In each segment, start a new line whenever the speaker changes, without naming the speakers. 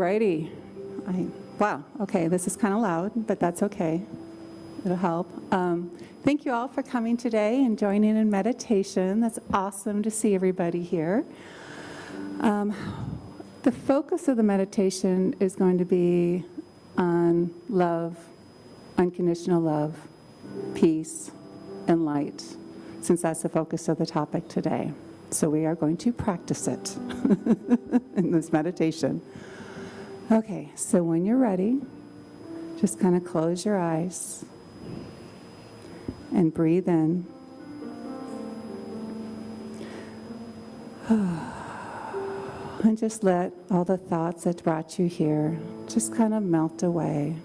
Alrighty. Wow, okay, this is kind of loud, but that's okay. It'll help. Thank you all for coming today and joining in meditation. That's awesome to see everybody here. The focus of the meditation is going to be on love, unconditional love, peace, and light, since that's the focus of the topic today. So we are going to practice it in this meditation. Okay, so when you're ready, just kind of close your eyes and breathe in. And just let all the thoughts that brought you here just kind of melt away.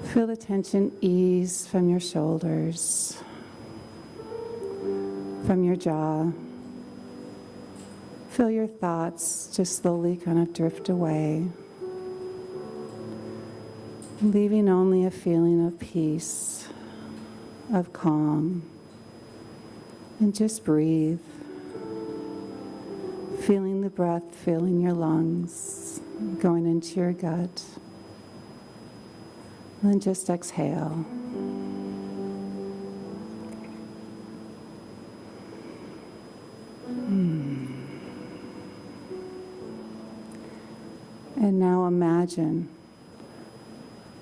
Feel the tension ease from your shoulders, from your jaw. Feel your thoughts just slowly kind of drift away, leaving only a feeling of peace, of calm. And just breathe, feeling the breath filling your lungs, going into your gut. And then just exhale. And now imagine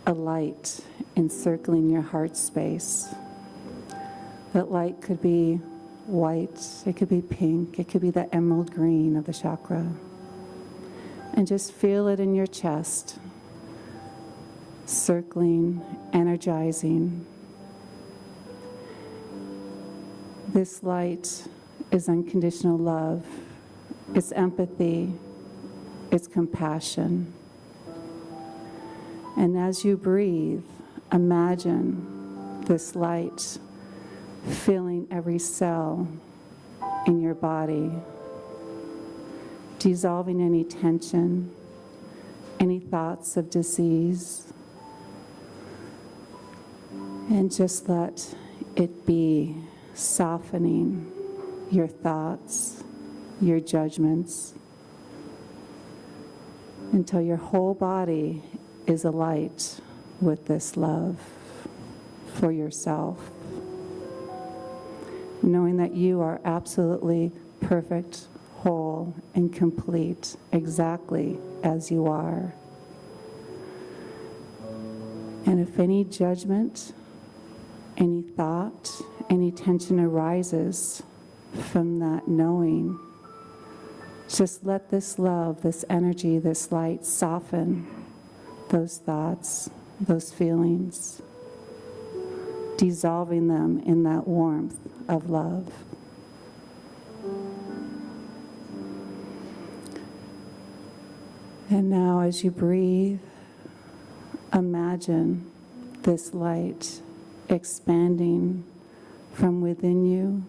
a light encircling your heart space. That light could be white, it could be pink, it could be the emerald green of the chakra. And just feel it in your chest, circling, energizing. This light is unconditional love, it's empathy, it's compassion. And as you breathe, imagine this light filling every cell in your body, dissolving any tension, any thoughts of disease, and just let it be softening your thoughts, your judgments, until your whole body is alight with this love for yourself. Knowing that you are absolutely perfect, whole, and complete exactly as you are. And if any judgment, any thought, any tension arises from that knowing, just let this love, this energy, this light soften those thoughts, those feelings, dissolving them in that warmth of love. And now as you breathe, imagine this light expanding from within you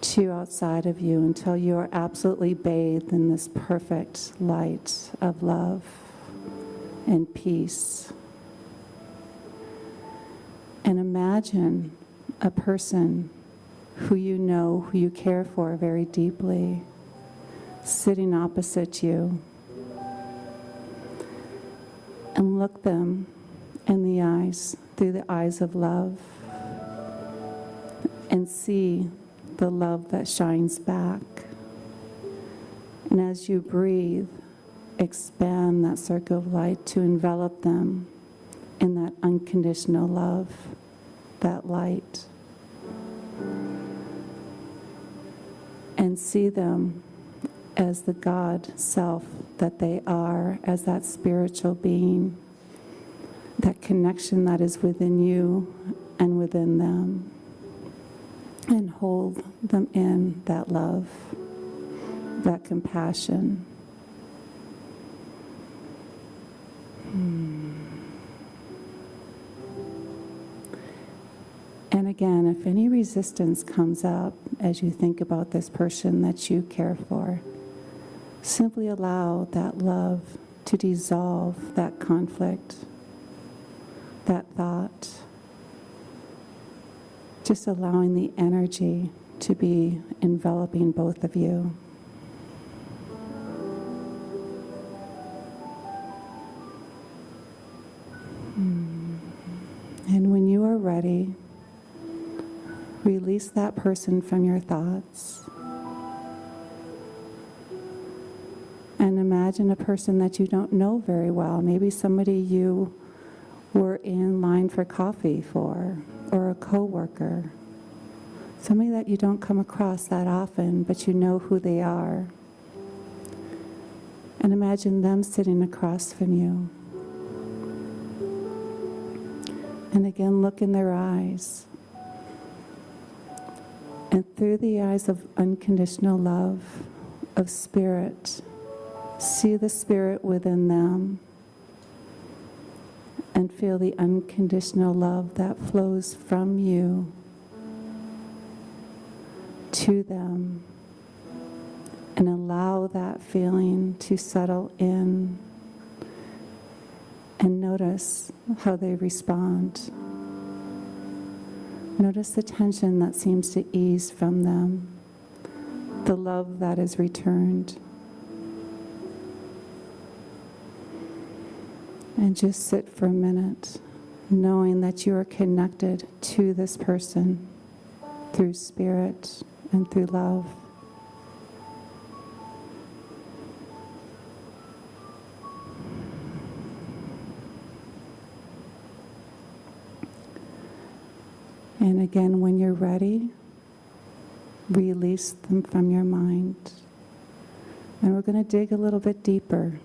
to outside of you until you are absolutely bathed in this perfect light of love and peace. And imagine a person who you know, who you care for very deeply, sitting opposite you. And look them in the eyes, through the eyes of love, and see the love that shines back. And as you breathe, expand that circle of light to envelop them in that unconditional love, that light. And see them as the God self that they are, as that spiritual being, that connection that is within you and within them. And hold them in that love, that compassion. And again, if any resistance comes up as you think about this person that you care for, simply allow that love to dissolve that conflict, that thought, just allowing the energy to be enveloping both of you. Release that person from your thoughts. And imagine a person that you don't know very well, maybe somebody you were in line for coffee for, or a coworker. Somebody that you don't come across that often, but you know who they are. And imagine them sitting across from you. And again, look in their eyes. And through the eyes of unconditional love, of spirit, see the spirit within them and feel the unconditional love that flows from you to them, and allow that feeling to settle in and notice how they respond. Notice the tension that seems to ease from them, the love that is returned. And just sit for a minute, knowing that you are connected to this person through spirit and through love. And again, when you're ready, release them from your mind. And we're going to dig a little bit deeper.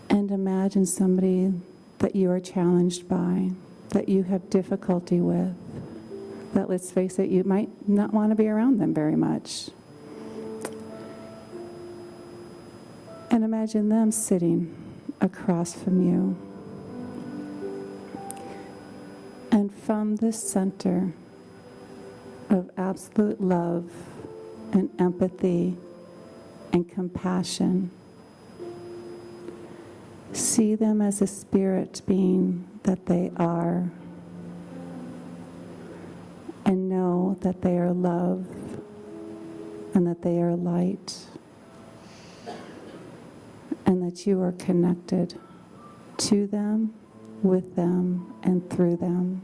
And imagine somebody that you are challenged by, that you have difficulty with, that, let's face it, you might not want to be around them very much. And imagine them sitting across from you. And from this center of absolute love and empathy and compassion, see them as a spirit being that they are, and know that they are love and that they are light, and that you are connected to them, with them, and through them.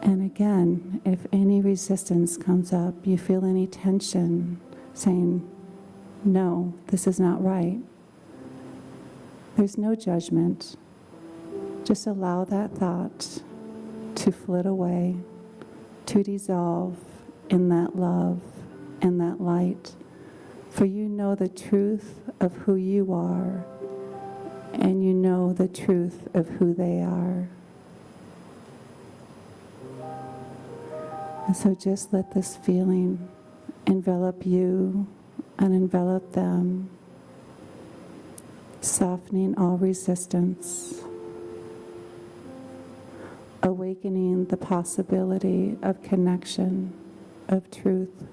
And again, if any resistance comes up, you feel any tension, saying, no, this is not right. There's no judgment. Just allow that thought to flit away, to dissolve in that love and that light. For you know the truth of who you are, and you know the truth of who they are. And so just let this feeling envelop you and envelop them, softening all resistance, awakening the possibility of connection, of truth.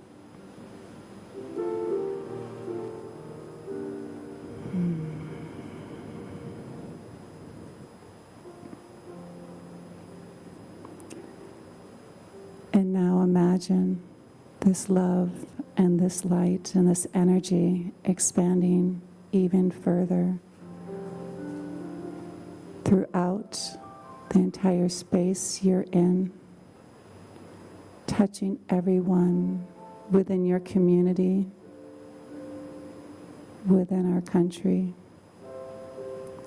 And now imagine this love and this light and this energy expanding even further throughout the entire space you're in, touching everyone within your community, within our country,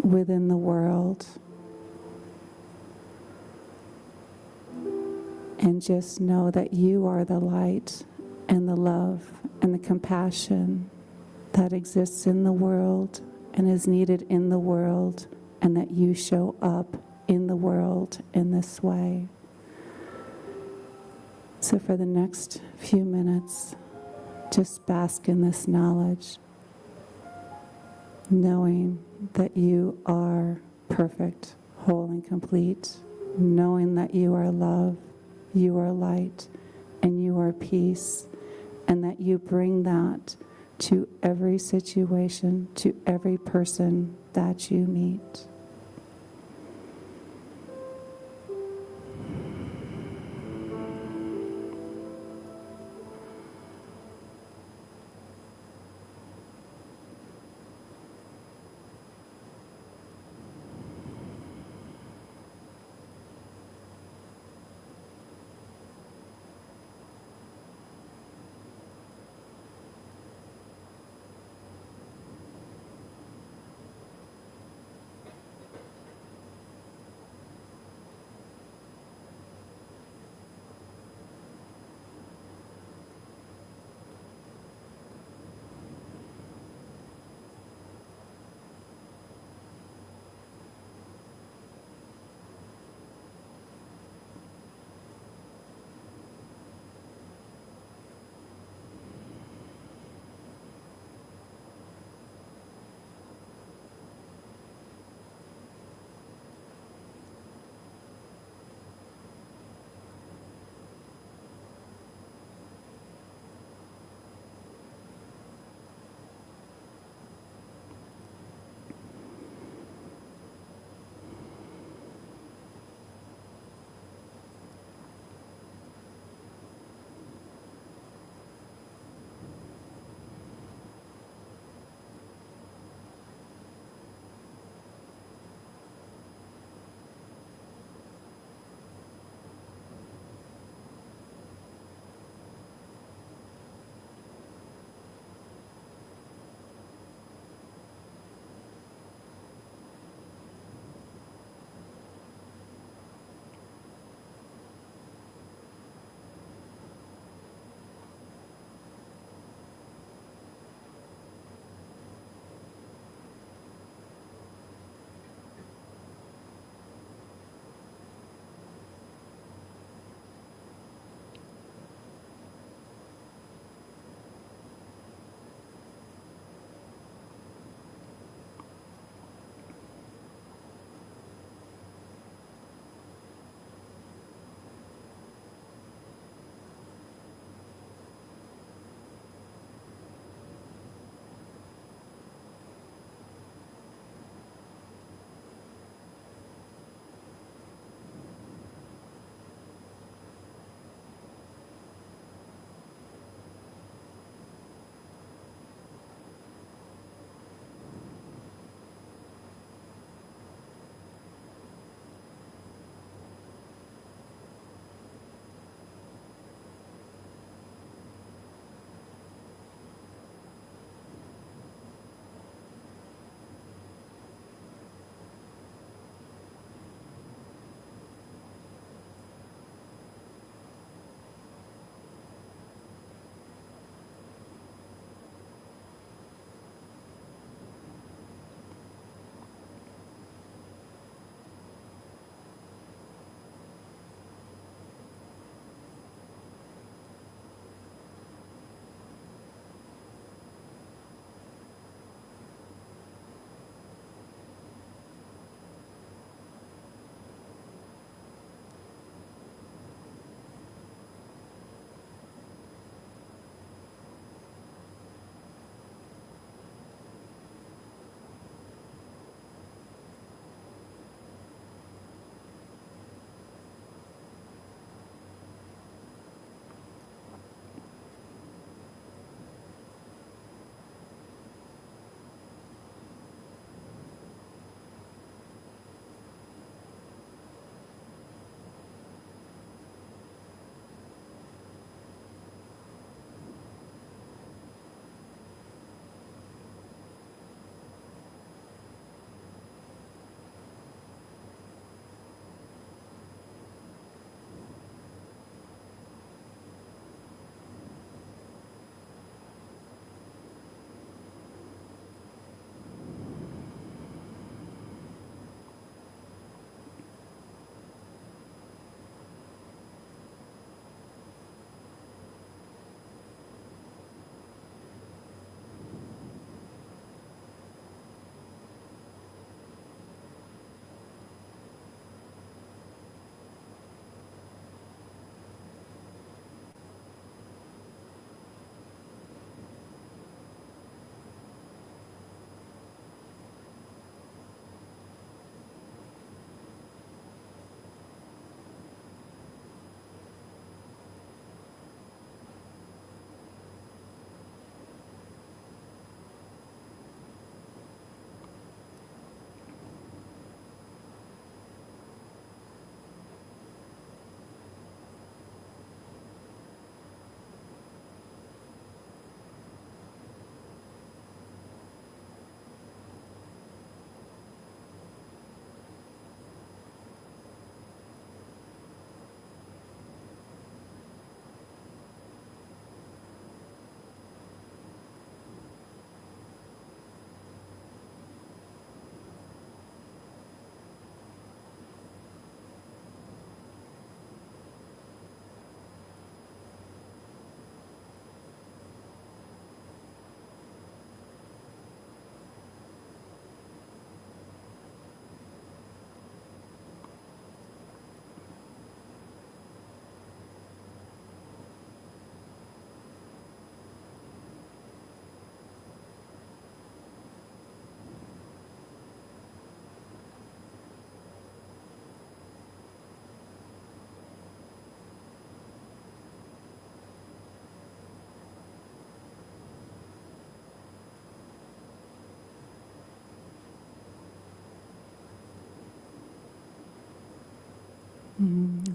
within the world. And just know that you are the light and the love and the compassion that exists in the world and is needed in the world, and that you show up in the world in this way. So for the next few minutes, just bask in this knowledge, knowing that you are perfect, whole, and complete, knowing that you are love, you are light, and you are peace, and that you bring that to every situation, to every person that you meet.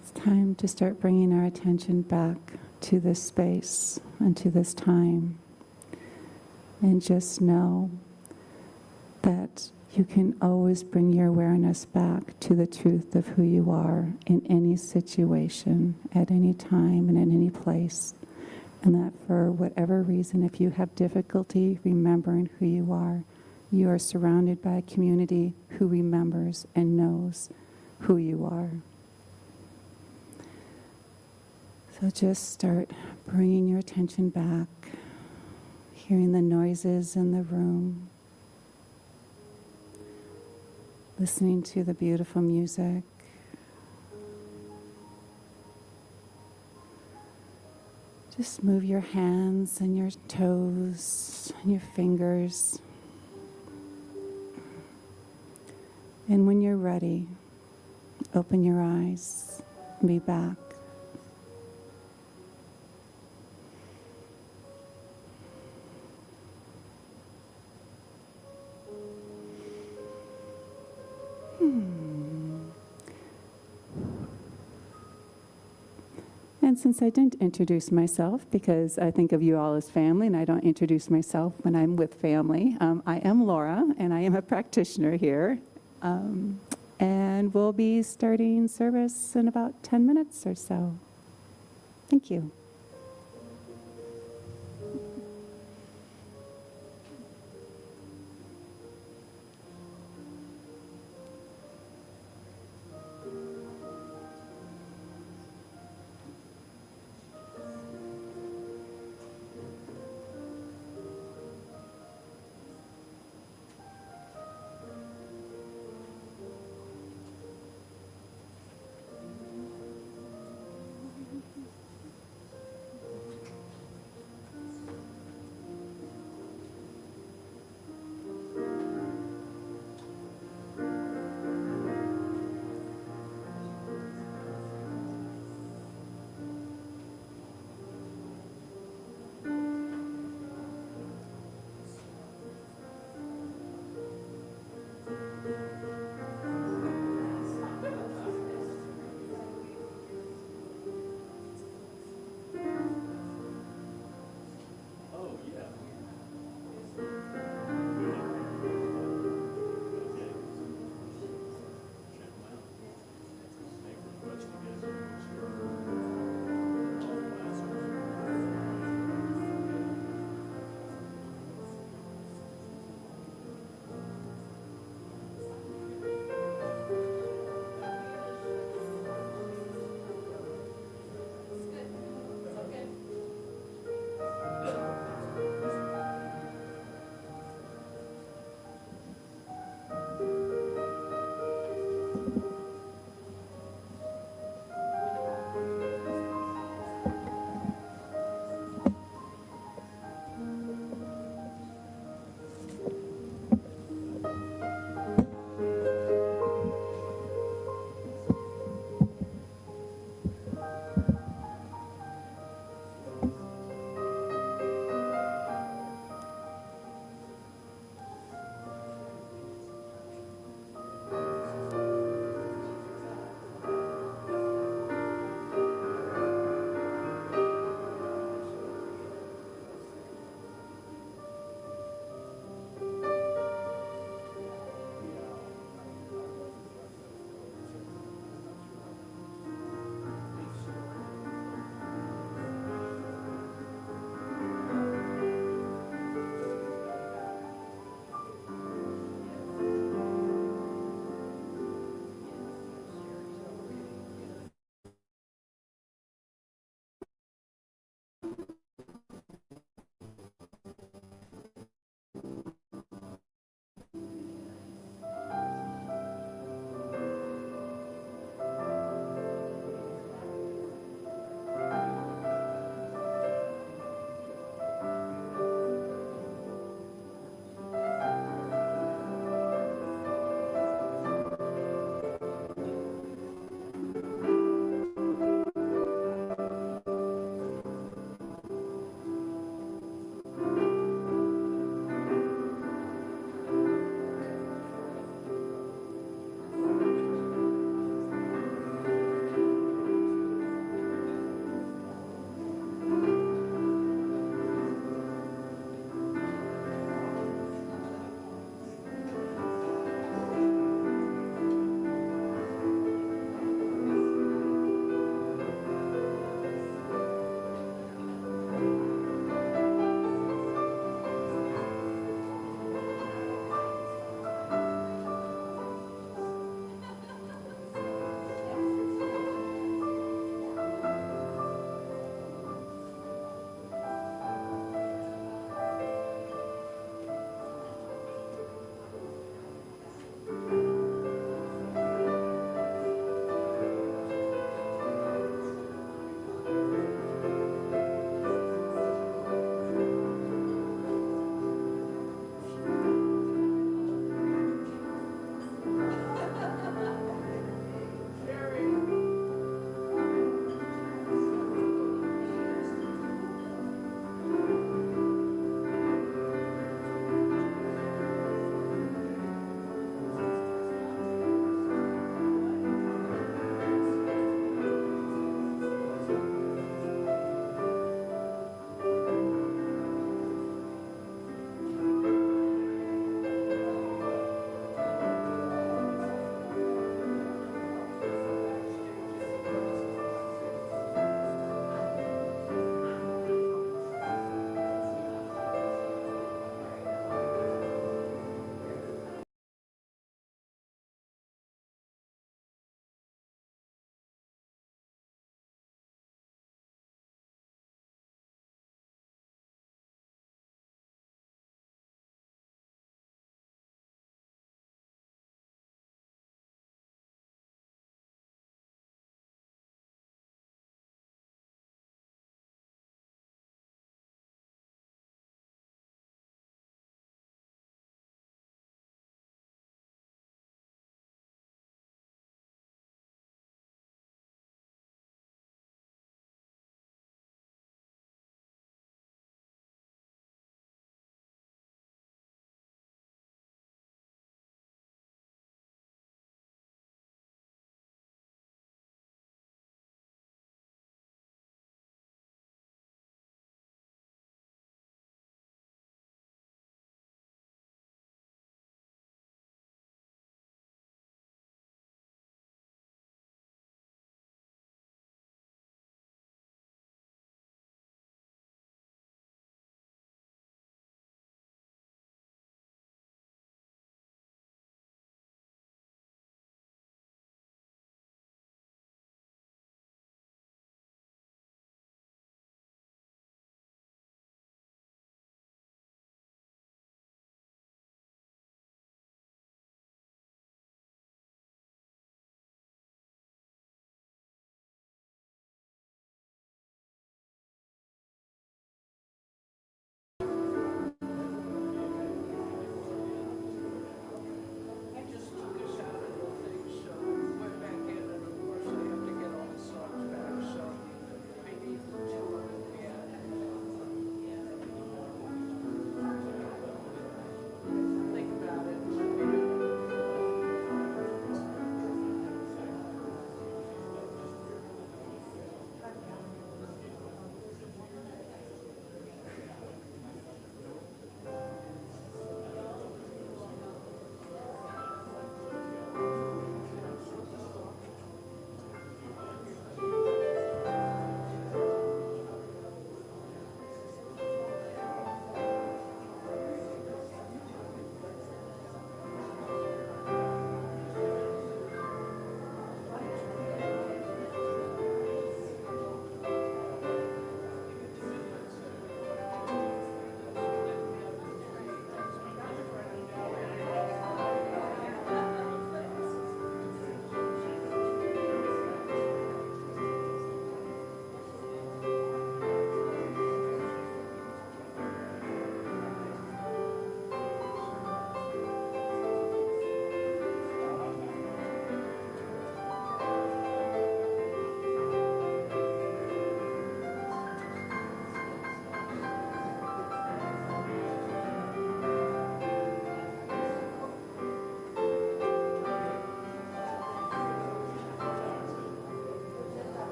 It's time to start bringing our attention back to this space and to this time. And just know that you can always bring your awareness back to the truth of who you are in any situation, at any time, and in any place. And that for whatever reason, if you have difficulty remembering who you are surrounded by a community who remembers and knows who you are. So just start bringing your attention back, hearing the noises in the room, listening to the beautiful music. Just move your hands and your toes and your fingers. And when you're ready, open your eyes and be back. And since I didn't introduce myself, because I think of you all as family, and I don't introduce myself when I'm with family, I am Laura, and I am a practitioner here. And we'll be starting service in about 10 minutes or so. Thank you.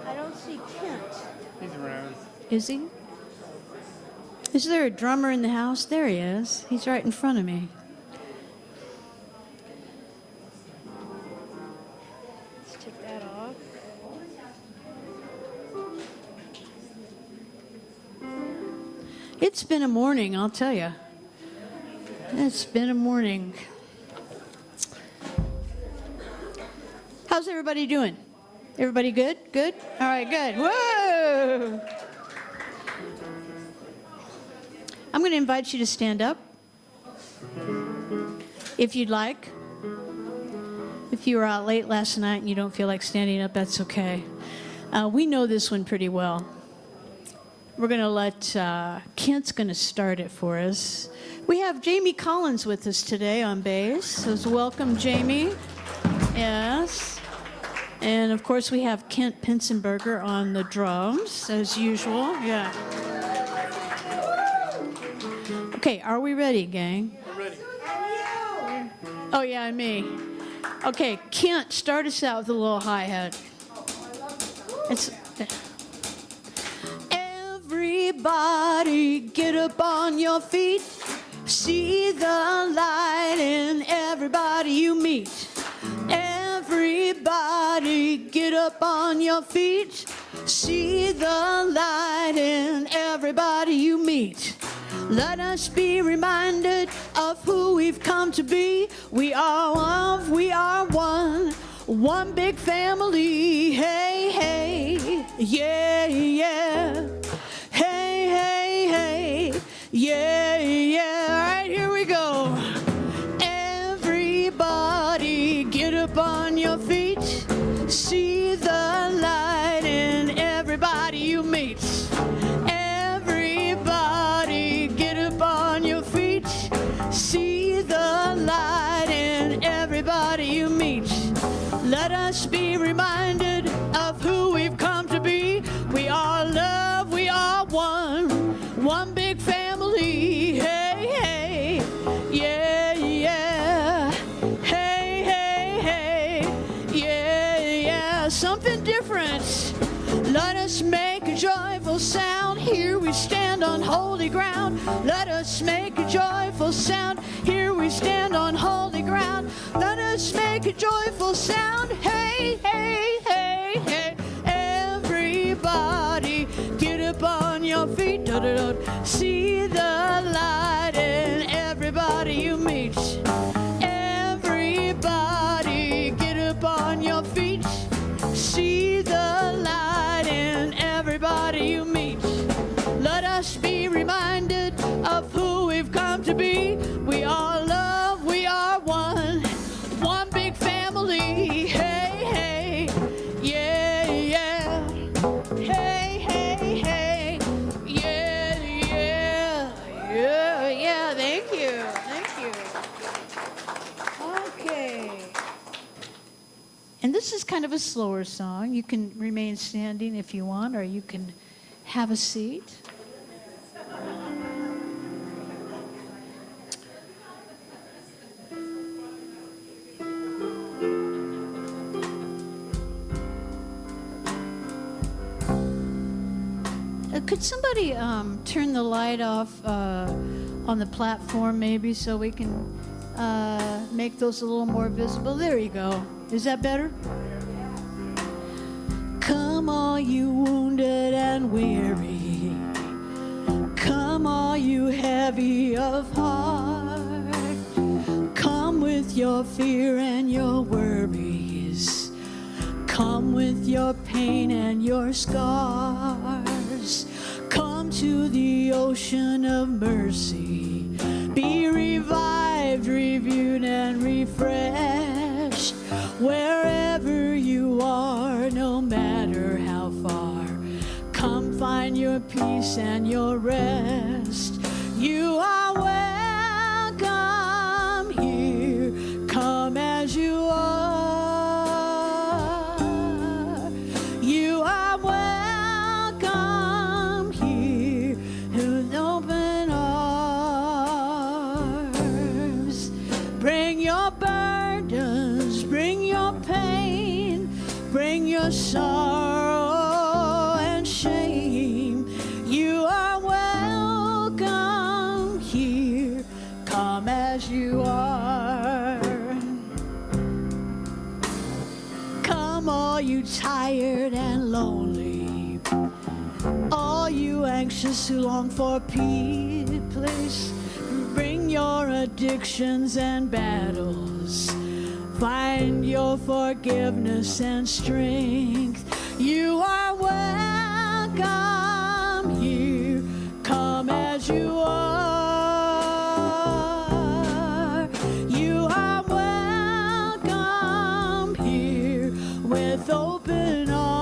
I don't see Kent.
He's around.
Is he? Is there a drummer in the house? There he is. He's right in front of me. Let's take that off. It's been a morning, I'll tell you. It's been a morning. How's everybody doing? Everybody good? Good? All right, good. Whoa! I'm going to invite you to stand up if you'd like. If you were out late last night and you don't feel like standing up, that's okay. We know this one pretty well. We're going to let Kent's going to start it for us. We have Jamie Collins with us today on bass. So welcome, Jamie. Yes. And of course, we have Kent Pinsenberger on the drums, as usual. Yeah. Okay, are we ready, gang?
We're ready.
Oh, yeah, and me. Okay, Kent, start us out with a little hi-hat. It's... Everybody get up on your feet. See the light in everybody you meet. Everybody get up on your feet. See the light in everybody you meet. Let us be reminded of who we've come to be. We are one, we are one big family. Hey, hey, yeah, yeah. Hey, hey, hey, yeah, yeah. All right, here we go. Everybody get up on your feet. See the light in everybody you meet. Everybody get up on your feet. See the light in everybody you meet. Let us be reminded of who we've come to be. We are love, we are one big family. Hey, hey, yeah, yeah. Hey, hey, hey, yeah, yeah. Something different. Let us make a joyful sound. Here we stand on holy ground. Let us make a joyful sound. Here we stand on holy ground. Let us make a joyful sound. Hey, hey, hey, hey. Everybody get up on your feet. Da-da-da. See the light in everybody you meet. Everybody get up on your feet. See the light in everybody you meet. Let us be reminded of who we've come to be. We are love, we are one big family. Hey, hey, yeah, yeah. Hey, hey, hey, yeah, yeah, yeah, yeah. Thank you, Okay. And this is kind of a slower song. You can remain standing if you want, or you can have a seat. Could somebody turn the light off on the platform maybe so we can make those a little more visible? There you go. Is that better? Come all you wounded and weary. Come all you heavy of heart. Come with your fear and your worries. Come with your pain and your scars. Come to the ocean of mercy. Be revived, reviewed, and refreshed. Wherever you are, no matter how far, come find your peace and your rest. You are welcome here. Come as you are. You are welcome here with open arms. Bring your burdens, bring your pain, bring your sorrow and shame. You are welcome here. Come as you are. Come all you tired and lonely, all you anxious who long for peace. Bring your addictions and battles. Find your forgiveness and strength. You are welcome here. Come as you are. You are welcome here with open arms.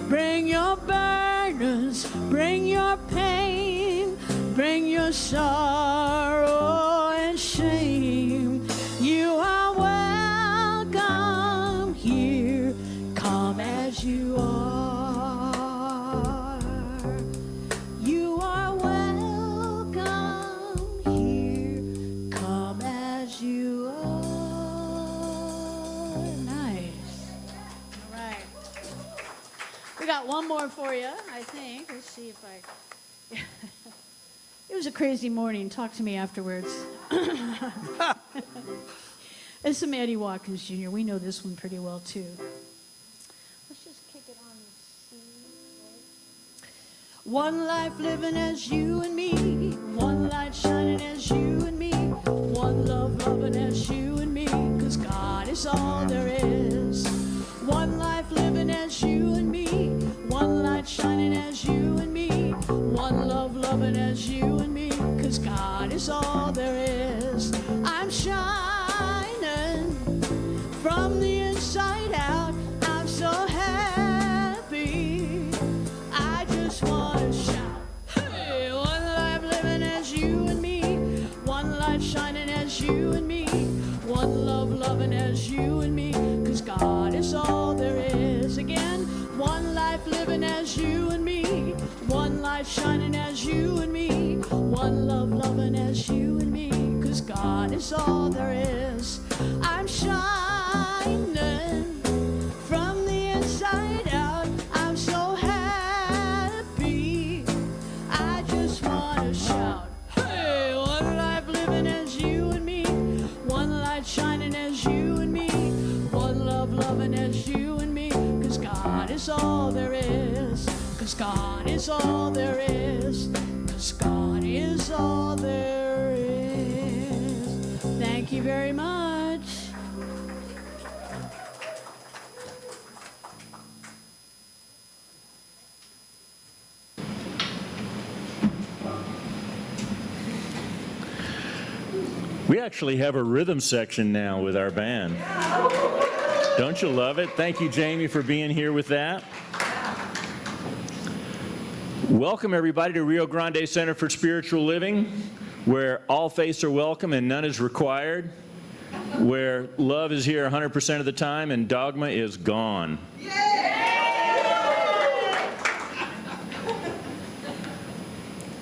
Bring your burdens, bring your pain, bring your sorrow and shame. You are welcome here. Come as you are. You are welcome here. Come as you are. Nice. All right. We got one more for you, I think. Let's see if I... It was a crazy morning. Talk to me afterwards. It's some Eddie Watkins Jr. We know this one pretty well, too. Let's just kick it on C. One life living as you and me. One light shining as you and me. One love loving as you and me. 'Cause God is all there is. One life living as you and me. One light shining as you and me. One love loving as you and me. 'Cause God is all there is. I'm shining from the inside out. I'm so happy. I just want to shout. Hey, one life living as you and me. One light shining as you and me. One love loving as you and me. 'Cause God is all there is. Again, one life living as you and me. One light shining as you and me. One love loving as you and me. 'Cause God is all there is. I'm shining from the inside out. I'm so happy. I just want to shout. Hey, one life living as you and me. One light shining as you and me. One love loving as you and me. 'Cause God is all there is. 'Cause God is all there is. 'Cause God is all there is. Thank you very much.
We actually have a rhythm section now with our band. Don't you love it? Thank you, Jamie, for being here with that. Welcome, everybody, to Rio Grande Center for Spiritual Living, where all faiths are welcome and none is required, where love is here 100% of the time and dogma is gone.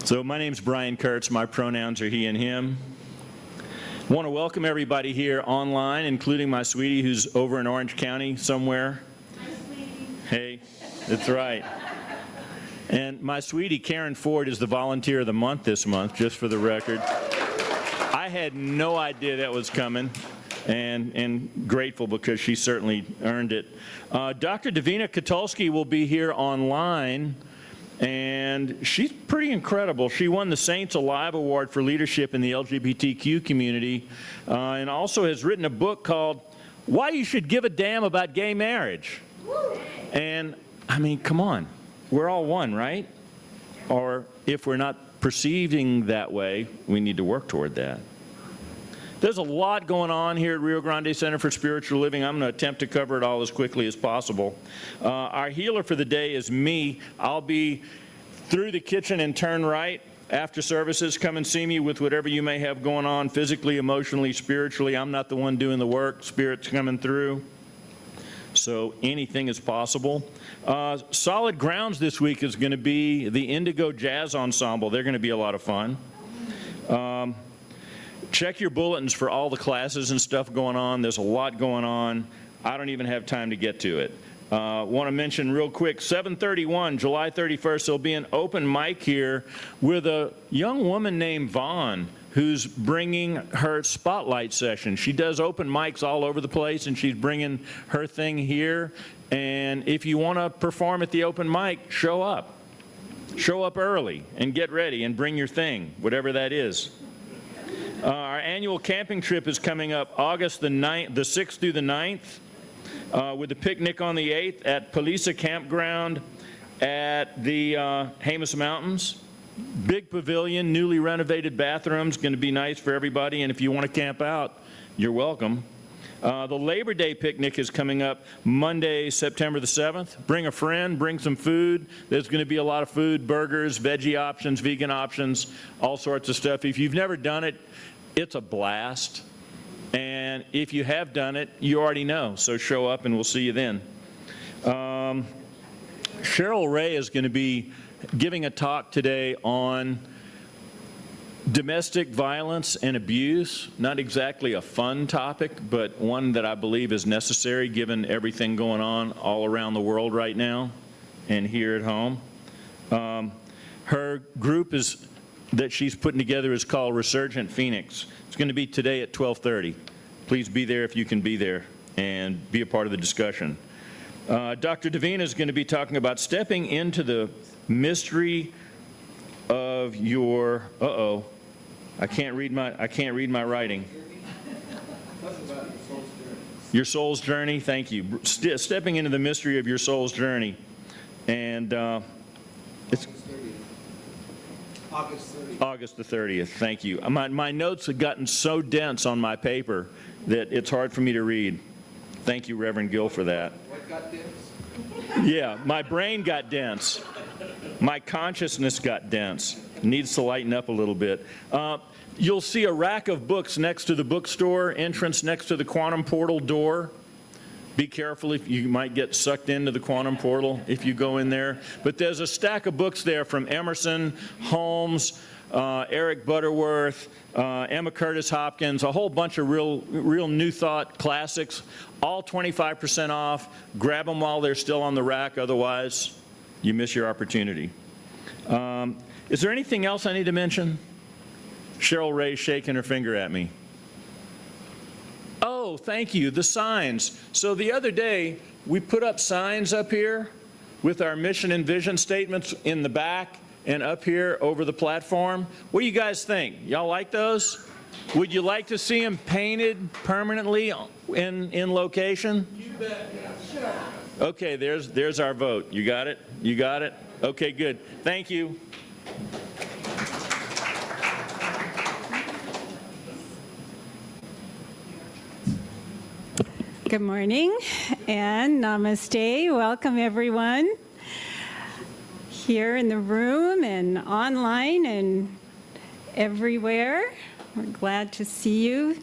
So my name's Brian Kurtz. My pronouns are he and him. I want to welcome everybody here online, including my sweetie who's over in Orange County somewhere. Hi, sweetie. Hey. That's right. And my sweetie, Karen Ford, is the Volunteer of the Month this month, just for the record. I had no idea that was coming, and grateful because she certainly earned it. Dr. Davina Katulski will be here online, and she's pretty incredible. She won the Saints Alive Award for leadership in the LGBTQ community, and also has written a book called Why You Should Give a Damn About Gay Marriage. And, I mean, come on. We're all one, right? Or if we're not perceiving that way, we need to work toward that. There's a lot going on here at Rio Grande Center for Spiritual Living. I'm going to attempt to cover it all as quickly as possible. Our healer for the day is me. I'll be through the kitchen and turn right after services. Come and see me with whatever you may have going on physically, emotionally, spiritually. I'm not the one doing the work. Spirit's coming through. So anything is possible. Solid Grounds this week is going to be the Indigo Jazz Ensemble. They're going to be a lot of fun. Check your bulletins for all the classes and stuff going on. There's a lot going on. I don't even have time to get to it. Want to mention real quick, 7/31, July 31st, there'll be an open mic here with a young woman named Vaughn who's bringing her spotlight session. She does open mics all over the place, and she's bringing her thing here. And if you want to perform at the open mic, show up. Show up early and get ready and bring your thing, whatever that is. Our annual camping trip is coming up August the 6th through the 9th, with a picnic on the 8th at Palisa Campground at the Jemez Mountains. Big pavilion, newly renovated bathrooms, going to be nice for everybody, and if you want to camp out, you're welcome. The Labor Day picnic is coming up Monday, September the 7th. Bring a friend, bring some food. There's going to be a lot of food, burgers, veggie options, vegan options, all sorts of stuff. If you've never done it, it's a blast. And if you have done it, you already know. So show up and we'll see you then. Cheryl Ray is going to be giving a talk today on domestic violence and abuse. Not exactly a fun topic, but one that I believe is necessary given everything going on all around the world right now and here at home. Her group that she's putting together is called Resurgent Phoenix. It's going to be today at 12:30. Please be there if you can be there and be a part of the discussion. Dr. Davina is going to be talking about stepping into the mystery of your, I can't read my writing. Your soul's journey, thank you. Stepping into the mystery of your soul's journey. And it's August the 30th, thank you. My notes have gotten so dense on my paper that it's hard for me to read. Thank you, Reverend Gill, for that.
What got dense?
Yeah, my brain got dense. My consciousness got dense. Needs to lighten up a little bit. You'll see a rack of books next to the bookstore entrance, next to the quantum portal door. Be careful, if you might get sucked into the quantum portal if you go in there. But there's a stack of books there from Emerson, Holmes, Eric Butterworth, Emma Curtis Hopkins, a whole bunch of real New Thought classics, all 25% off. Grab them while they're still on the rack, otherwise you miss your opportunity. Is there anything else I need to mention? Cheryl Ray's shaking her finger at me. Oh, thank you, the signs. So the other day, we put up signs up here with our mission and vision statements in the back and up here over the platform. What do you guys think? Y'all like those? Would you like to see them painted permanently in location?
You bet. Sure.
Okay, there's our vote. You got it? You got it? Okay, good. Thank you.
Good morning and namaste. Welcome everyone here in the room and online and everywhere. We're glad to see you.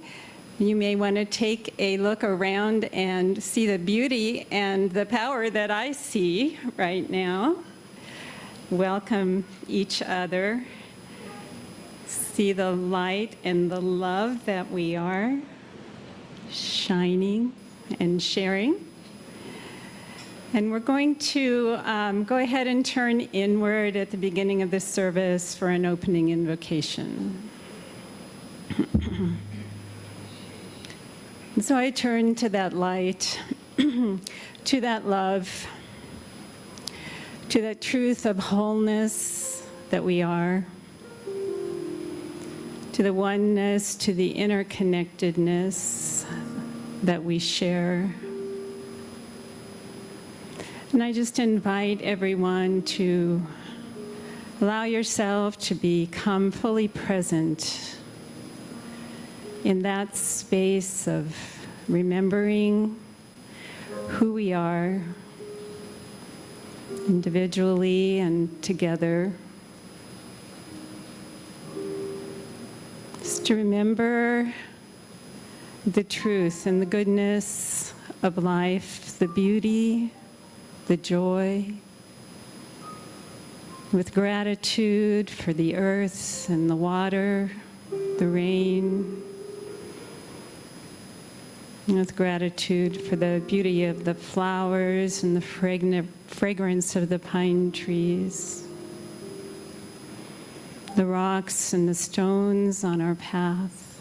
You may want to take a look around and see the beauty and the power that I see right now. Welcome each other. See the light and the love that we are shining and sharing. And we're going to go ahead and turn inward at the beginning of this service for an opening invocation. And so I turn to that light, to that love, to that truth of wholeness that we are, to the oneness, to the interconnectedness that we share. And I just invite everyone to allow yourself to become fully present in that space of remembering who we are individually and together. Just to remember the truth and the goodness of life, the beauty, the joy, with gratitude for the earth and the water, the rain, and with gratitude for the beauty of the flowers and the fragrance of the pine trees, the rocks and the stones on our path.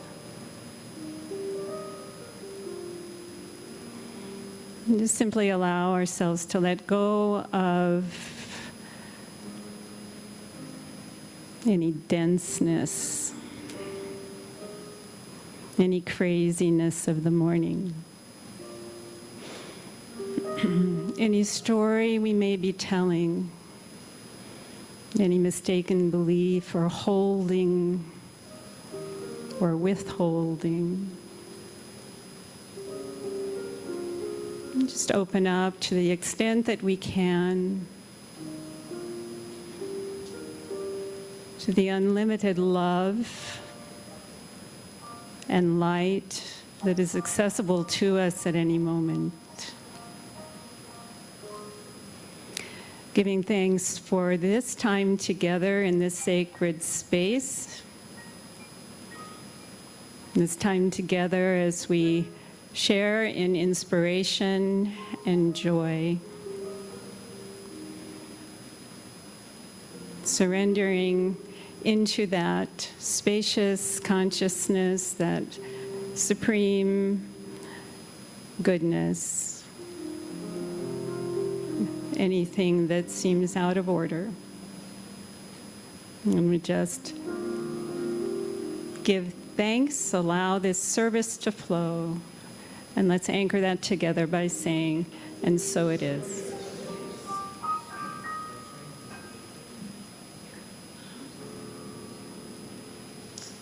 And just simply allow ourselves to let go of any denseness, any craziness of the morning, any story we may be telling, any mistaken belief or holding or withholding. And just open up to the extent that we can to the unlimited love and light that is accessible to us at any moment. Giving thanks for this time together in this sacred space, this time together as we share in inspiration and joy. Surrendering into that spacious consciousness, that supreme goodness, anything that seems out of order. And we just give thanks, allow this service to flow, and let's anchor that together by saying, "And so it is."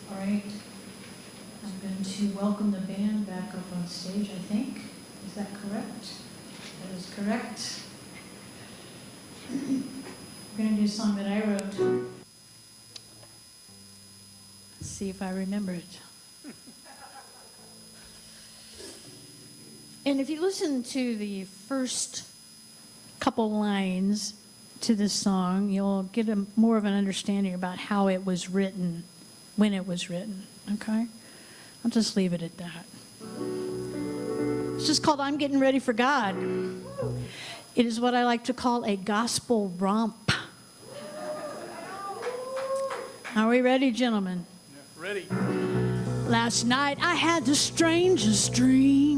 All right, I'm going to welcome the band back up on stage, I think. Is that correct? That is correct. We're going to do a song that I wrote. Let's see if I remember it. And if you listen to the first couple lines to this song, you'll get more of an understanding about how it was written, when it was written, okay? I'll just leave it at that. It's just called I'm Getting Ready for God. It is what I like to call a gospel romp. Are we ready, gentlemen?
Yeah, ready.
Last night I had the strangest dream.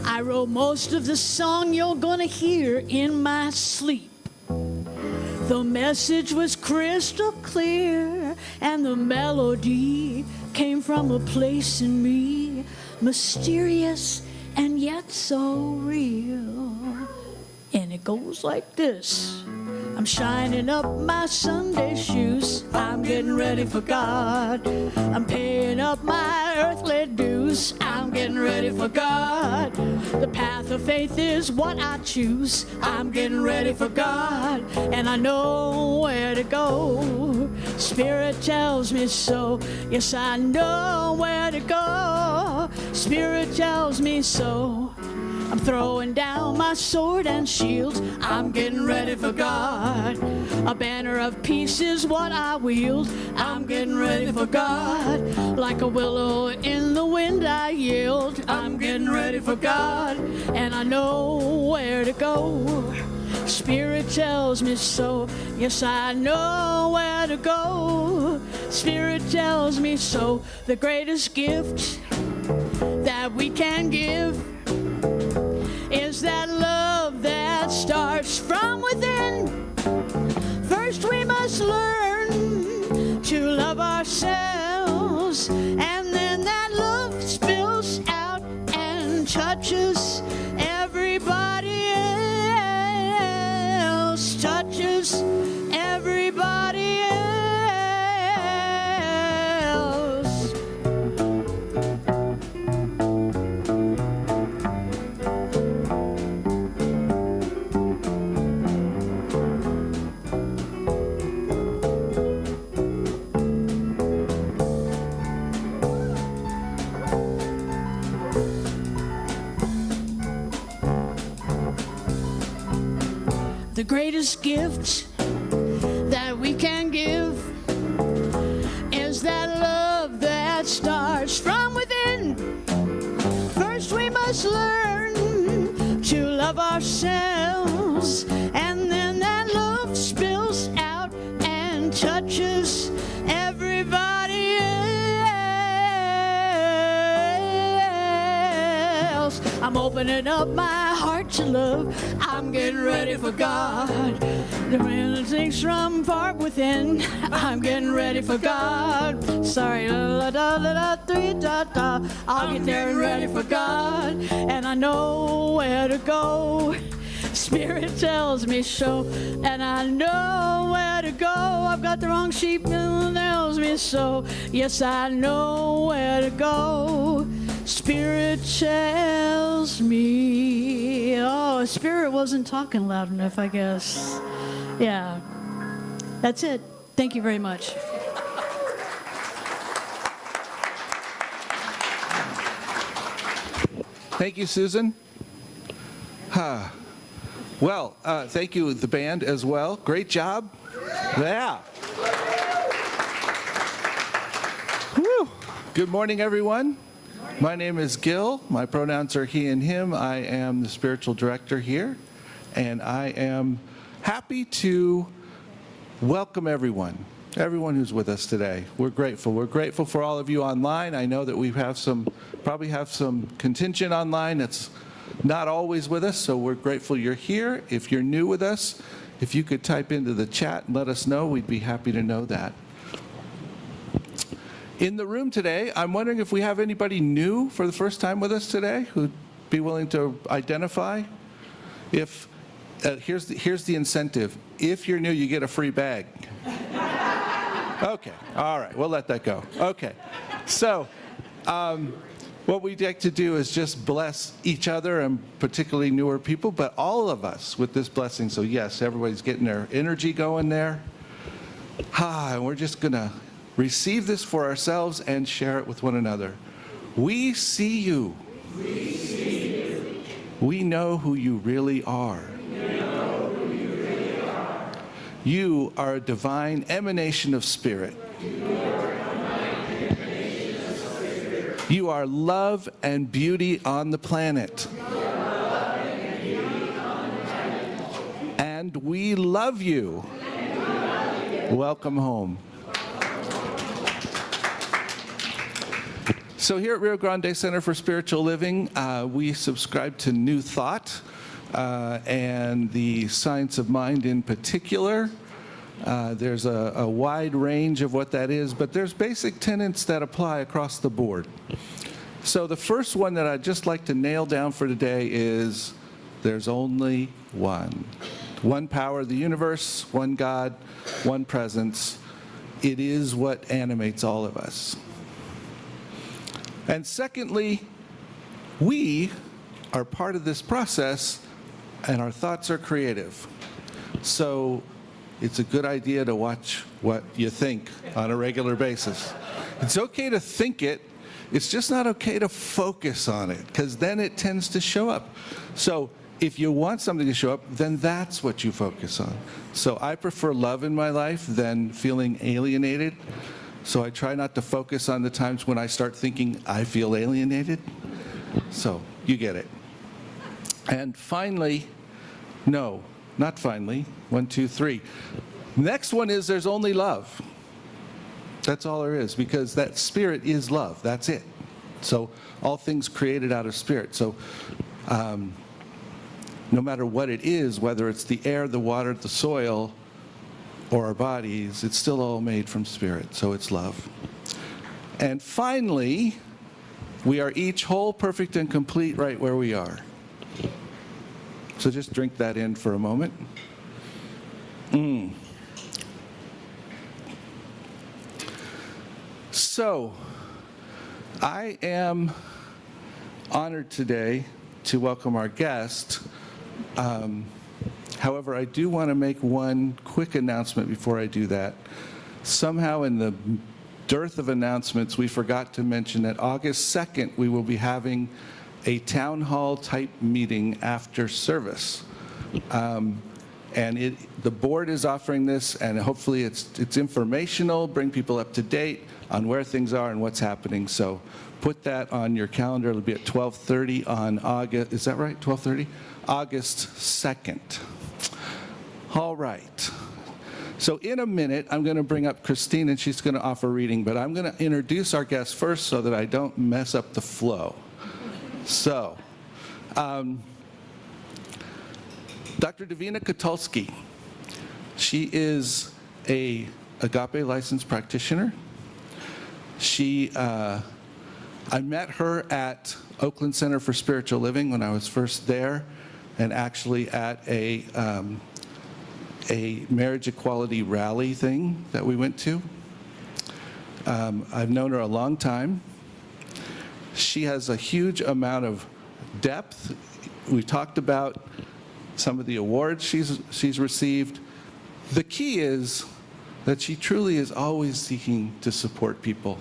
I wrote most of the song you're gonna hear in my sleep. The message was crystal clear, and the melody came from a place in me, mysterious and yet so real. And it goes like this. I'm shining up my Sunday shoes. I'm getting ready for God. I'm paying up my earthly dues. I'm getting ready for God. The path of faith is what I choose. I'm getting ready for God. And I know where to go. Spirit tells me so. Yes, I know where to go. Spirit tells me so. I'm throwing down my sword and shield. I'm getting ready for God. A banner of peace is what I wield. I'm getting ready for God. Like a willow in the wind I yield. I'm getting ready for God. And I know where to go. Spirit tells me so. Yes, I know where to go. Spirit tells me so. The greatest gift that we can give is that love that starts from within. First we must learn to love ourselves, and then that love spills out and touches everybody else, touches everybody else. The greatest gift that we can give is that love that starts from within. First we must learn to love ourselves, and then that love spills out and touches everybody else. I'm opening up my heart to love. I'm getting ready for God. The man takes from far within. I'm getting ready for God. Sorry, la da da da three da da. I'll get there and ready for God, and I know where to go. Spirit tells me so, and I know where to go. I've got the wrong sheep, and it tells me so. Yes, I know where to go. Spirit tells me. Oh, Spirit wasn't talking loud enough, I guess. Yeah, that's it. Thank you very much.
Thank you, Susan. Well, thank you, the band, as well. Great job. Yeah. Woo. Good morning, everyone. My name is Gil. My pronouns are he and him. I am the spiritual director here, and I am happy to welcome everyone who's with us today. We're grateful. We're grateful for all of you online. I know that we probably have some contingent online that's not always with us, so we're grateful you're here. If you're new with us, if you could type into the chat and let us know, we'd be happy to know that. In the room today, I'm wondering if we have anybody new for the first time with us today who'd be willing to identify. If here's the incentive. If you're new, you get a free bag. Okay, all right, we'll let that go. Okay, so what we'd like to do is just bless each other, and particularly newer people, but all of us with this blessing. So yes, everybody's getting their energy going there. And we're just gonna receive this for ourselves and share it with one another. We see you. We see you. We know who you really are. You are a divine emanation of spirit. You are love and beauty on the planet. And we love you. Welcome home. So here at Rio Grande Center for Spiritual Living, we subscribe to New Thought and the science of mind in particular. There's a wide range of what that is, but there's basic tenets that apply across the board. So the first one that I'd just like to nail down for today is there's only one. One power of the universe, one God, one presence. It is what animates all of us. And secondly, we are part of this process, and our thoughts are creative. So it's a good idea to watch what you think on a regular basis. It's okay to think it. it's just not okay to focus on it, because then it tends to show up. So if you want something to show up, then that's what you focus on. So I prefer love in my life than feeling alienated. So I try not to focus on the times when I start thinking I feel alienated. So you get it. And finally, no, not finally, 1, 2, 3. Next one is there's only love. That's all there is, because that spirit is love. That's it. So all things created out of spirit. So no matter what it is, whether it's the air, the water, the soil, or our bodies, it's still all made from spirit. So it's love. And finally, we are each whole, perfect, and complete right where we are. So just drink that in for a moment. So, I am honored today to welcome our guest. However, I do want to make one quick announcement before I do that. Somehow in the dearth of announcements, we forgot to mention that August 2nd, we will be having a town hall type meeting after service. And the board is offering this, and hopefully it's informational, bring people up to date on where things are and what's happening. So put that on your calendar. It'll be at 12:30 on August, is that right, 12:30? August 2nd. All right. So in a minute, I'm going to bring up Christine, and she's going to offer reading, but I'm going to introduce our guest first so that I don't mess up the flow. So, Dr. Davina Kotulski. She is a Agape licensed practitioner. I met her at Oakland Center for Spiritual Living when I was first there, and actually at a marriage equality rally thing that we went to. I've known her a long time. She has a huge amount of depth. We talked about some of the awards she's received. The key is that she truly is always seeking to support people.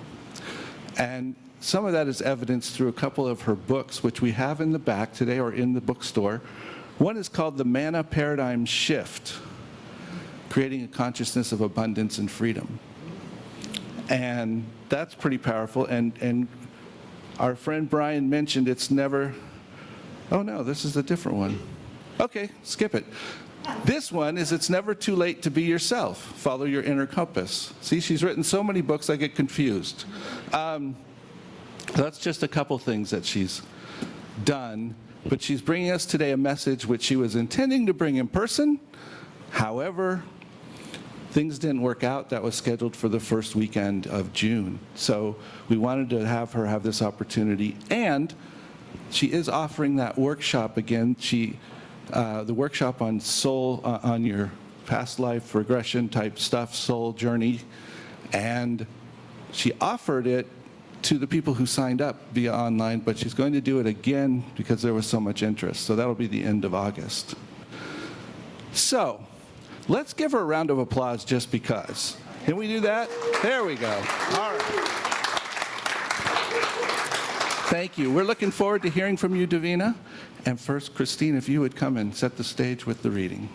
And some of that is evidenced through a couple of her books, which we have in the back today or in the bookstore. One is called The Manna Paradigm Shift, Creating a Consciousness of Abundance and Freedom. And that's pretty powerful. And our friend Brian mentioned it's never, oh no, this is a different one. Okay, skip it. This one is It's Never Too Late to Be Yourself. Follow Your Inner Compass. See, she's written so many books I get confused. That's just a couple things that she's done. But she's bringing us today a message which she was intending to bring in person. However, things didn't work out. That was scheduled for the first weekend of June. So we wanted to have her have this opportunity. And she is offering that workshop again. The workshop on soul, on your past life regression type stuff, soul journey. And she offered it to the people who signed up via online, but she's going to do it again because there was so much interest. So that'll be the end of August. So let's give her a round of applause just because. Can we do that? There we go. All right. Thank you. We're looking forward to hearing from you, Davina. And first, Christine, if you would come and set the stage with the reading.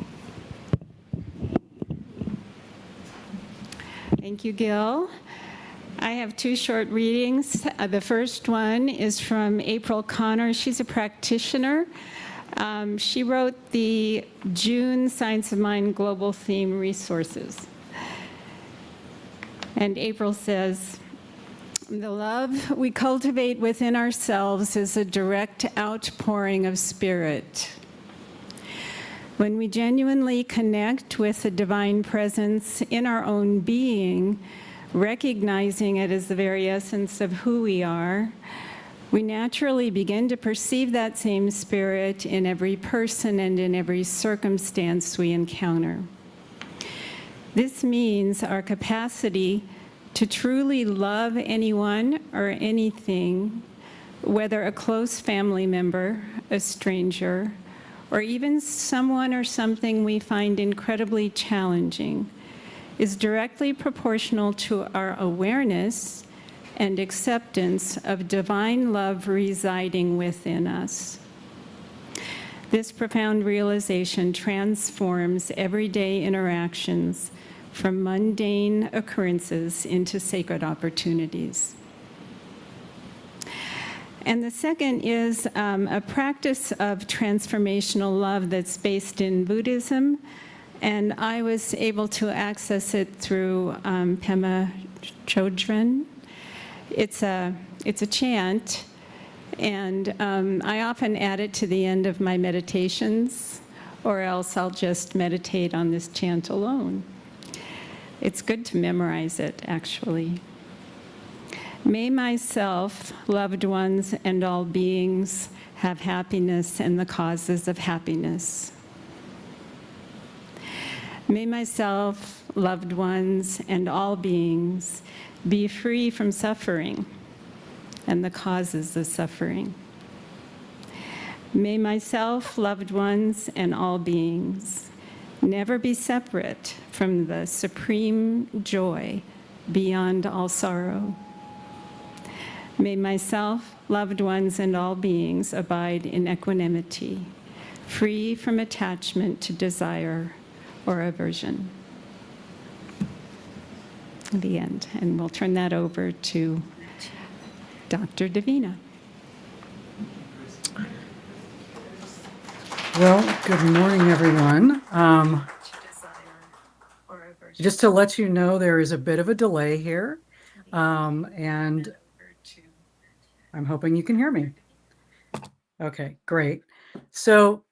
Thank you, Gil. I have two short readings. The first one is from April Connor. She's a practitioner. She wrote the June Science of Mind Global Theme Resources. And April says, the love we cultivate within ourselves is a direct outpouring of spirit. When we genuinely connect with the divine presence in our own being, recognizing it as the very essence of who we are, we naturally begin to perceive that same spirit in every person and in every circumstance we encounter. This means our capacity to truly love anyone or anything, whether a close family member, a stranger, or even someone or something we find incredibly challenging, is directly proportional to our awareness and acceptance of divine love residing within us. This profound realization transforms everyday interactions from mundane occurrences into sacred opportunities. And the second is a practice of transformational love that's based in Buddhism, and I was able to access it through Pema Chodron. It's a chant, and I often add it to the end of my meditations, or else I'll just meditate on this chant alone. It's good to memorize it, actually. May myself, loved ones, and all beings have happiness and the causes of happiness. May myself, loved ones, and all beings be free from suffering and the causes of suffering. May myself, loved ones, and all beings never be separate from the supreme joy beyond all sorrow. May myself, loved ones, and all beings abide in equanimity, free from attachment to desire or aversion. The end. And we'll turn that over to Dr. Davina.
Well, good morning, everyone. Just to let you know, there is a bit of a delay here, and I'm hoping you can hear me. Okay, great. So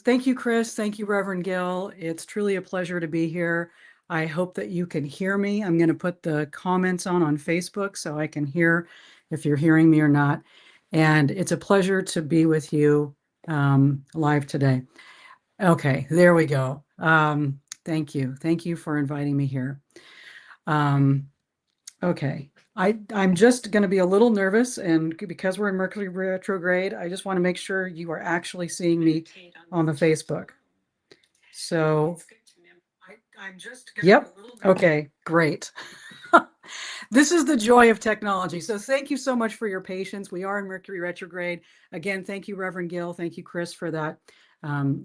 thank you, Chris. Thank you, Reverend Gill. It's truly a pleasure to be here. I hope that you can hear me. I'm going to put the comments on Facebook so I can hear if you're hearing me or not. And it's a pleasure to be with you live today. Okay, there we go. Thank you. Thank you for inviting me here. Okay, I'm just going to be a little nervous, and because we're in Mercury retrograde, I just want to make sure you are actually seeing me on the Facebook. So, I'm just going to be a little nervous. Okay, great. This is the joy of technology. So thank you so much for your patience. We are in Mercury retrograde. Again, thank you, Reverend Gill. Thank you, Chris, for that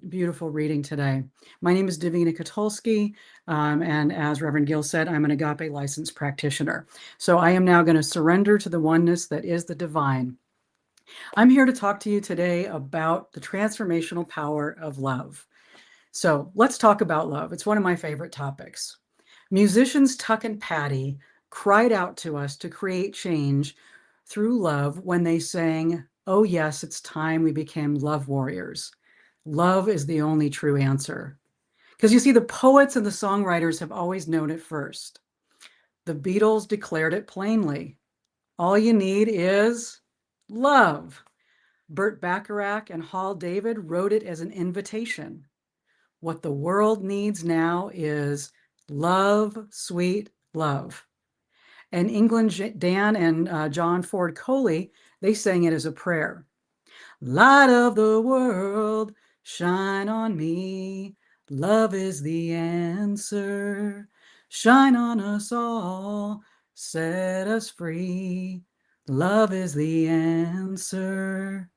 beautiful reading today. My name is Davina Katulski, and as Reverend Gill said, I'm an Agape licensed practitioner. So I am now going to surrender to the oneness that is the divine. I'm here to talk to you today about the transformational power of love. So let's talk about love. It's one of my favorite topics. Musicians Tuck and Patty cried out to us to create change through love when they sang, "Oh yes, it's time we became love warriors. Love is the only true answer." Because you see, the poets and the songwriters have always known it first. The Beatles declared it plainly. All you need is love. Burt Bacharach and Hal David wrote it as an invitation. What the world needs now is love, sweet love. And England Dan and John Ford Coley, they sang it as a prayer. Light of the world, shine on me. Love is the answer. Shine on us all, set us free. Love is the answer.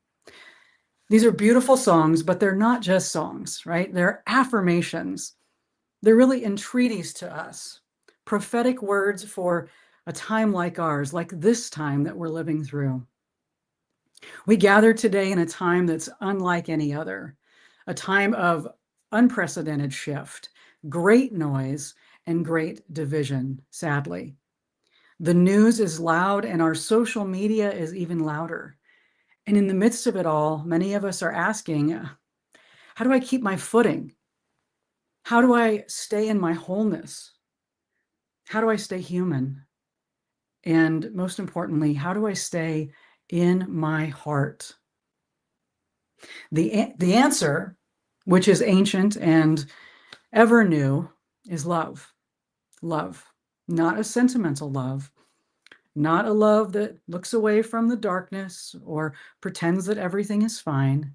These are beautiful songs, but they're not just songs, right? They're affirmations. They're really entreaties to us, prophetic words for a time like ours, like this time that we're living through. We gather today in a time that's unlike any other, a time of unprecedented shift, great noise, and great division, sadly. The news is loud, and our social media is even louder. And in the midst of it all, many of us are asking, how do I keep my footing? How do I stay in my wholeness? How do I stay human? And most importantly, how do I stay in my heart? The answer, which is ancient and ever new, is love. Love, not a sentimental love, not a love that looks away from the darkness or pretends that everything is fine,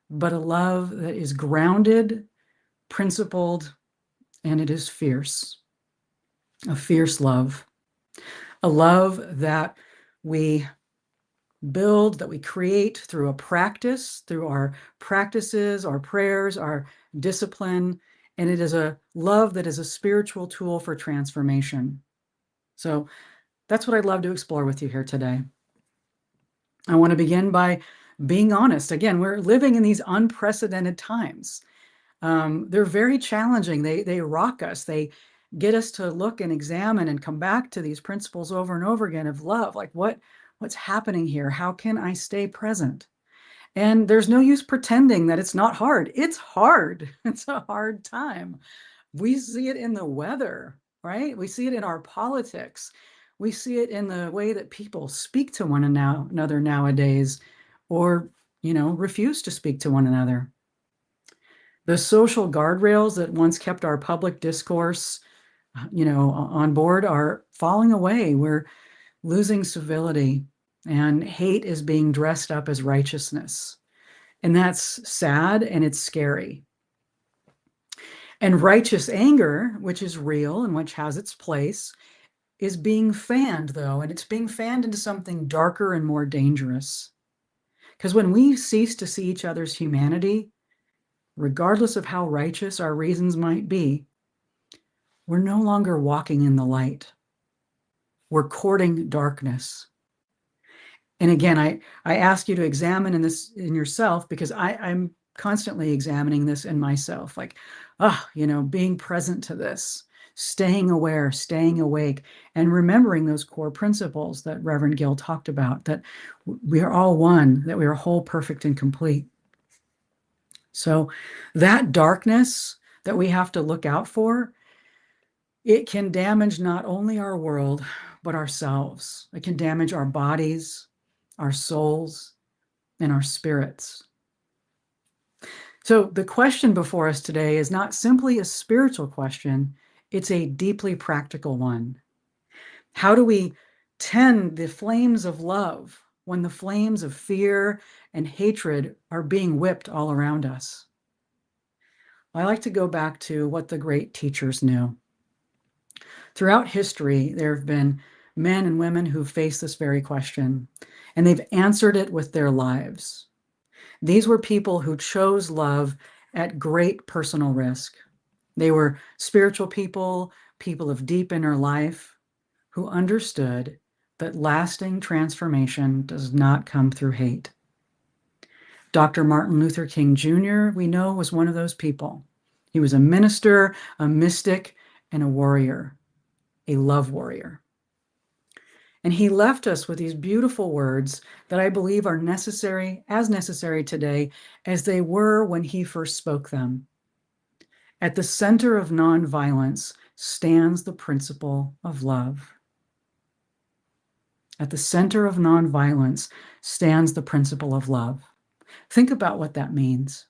but a love that is grounded, principled, and it is fierce. A fierce love. a love that we build, that we create through a practice, through our practices, our prayers, our discipline. And it is a love that is a spiritual tool for transformation. So that's what I'd love to explore with you here today. I want to begin by being honest. Again, we're living in these unprecedented times. They're very challenging. They rock us. They get us to look and examine and come back to these principles over and over again of love. Like what's happening here? How can I stay present? And there's no use pretending that it's not hard. It's hard. It's a hard time. We see it in the weather, right? We see it in our politics. We see it in the way that people speak to one another nowadays, or, refuse to speak to one another. The social guardrails that once kept our public discourse, on board are falling away. We're losing civility, and hate is being dressed up as righteousness. And that's sad, and it's scary. And righteous anger, which is real and which has its place, is being fanned, though, and it's being fanned into something darker and more dangerous. Because when we cease to see each other's humanity, regardless of how righteous our reasons might be, we're no longer walking in the light. We're courting darkness. And again, I ask you to examine in yourself, because I'm constantly examining this in myself, like, being present to this, staying aware, staying awake, and remembering those core principles that Reverend Gill talked about, that we are all one, that we are whole, perfect, and complete. So that darkness that we have to look out for, it can damage not only our world, but ourselves. It can damage our bodies, our souls, and our spirits. So the question before us today is not simply a spiritual question, it's a deeply practical one. How do we tend the flames of love when the flames of fear and hatred are being whipped all around us? I like to go back to what the great teachers knew. Throughout history, there have been men and women who faced this very question, and they've answered it with their lives. These were people who chose love at great personal risk. They were spiritual people, people of deep inner life, who understood that lasting transformation does not come through hate. Dr. Martin Luther King Jr., we know, was one of those people. He was a minister, a mystic, and a warrior, a love warrior. And he left us with these beautiful words that I believe are as necessary today as they were when he first spoke them. At the center of nonviolence stands the principle of love. At the center of nonviolence stands the principle of love. Think about what that means.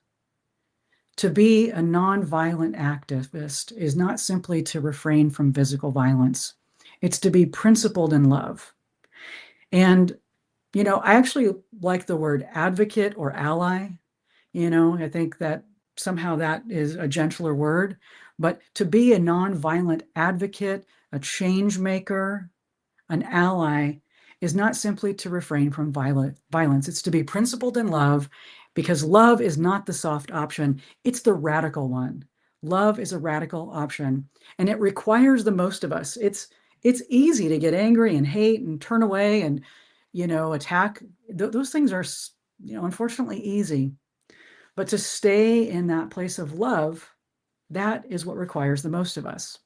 To be a nonviolent activist is not simply to refrain from physical violence. It's to be principled in love. And, I actually like the word advocate or ally. I think that somehow that is a gentler word. But to be a nonviolent advocate, a change maker, an ally, is not simply to refrain from violence. It's to be principled in love, because love is not the soft option. It's the radical one. Love is a radical option, and it requires the most of us. It's easy to get angry and hate and turn away and, attack. Those things are, unfortunately easy. But to stay in that place of love, that is what requires the most of us.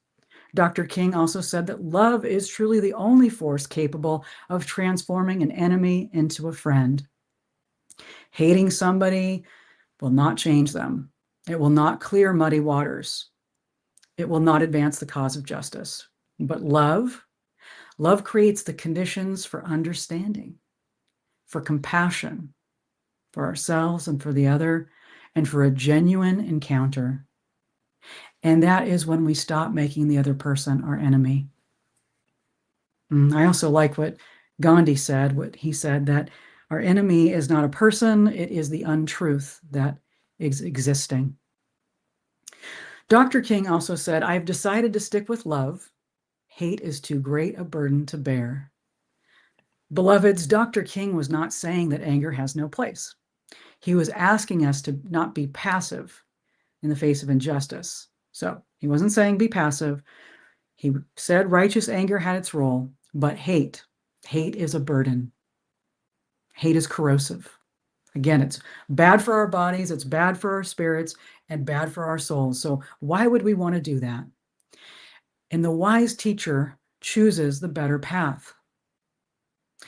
Dr. King also said that love is truly the only force capable of transforming an enemy into a friend. Hating somebody will not change them. It will not clear muddy waters. It will not advance the cause of justice. But love creates the conditions for understanding, for compassion, for ourselves and for the other, and for a genuine encounter. And that is when we stop making the other person our enemy. I also like what Gandhi said, he said that our enemy is not a person, it is the untruth that is existing. Dr. King also said, I've decided to stick with love. Hate is too great a burden to bear. Beloveds, Dr. King was not saying that anger has no place. He was asking us to not be passive in the face of injustice. So he wasn't saying be passive. He said righteous anger had its role, but hate is a burden. Hate is corrosive. Again, it's bad for our bodies, it's bad for our spirits, and bad for our souls. So why would we want to do that? And the wise teacher chooses the better path.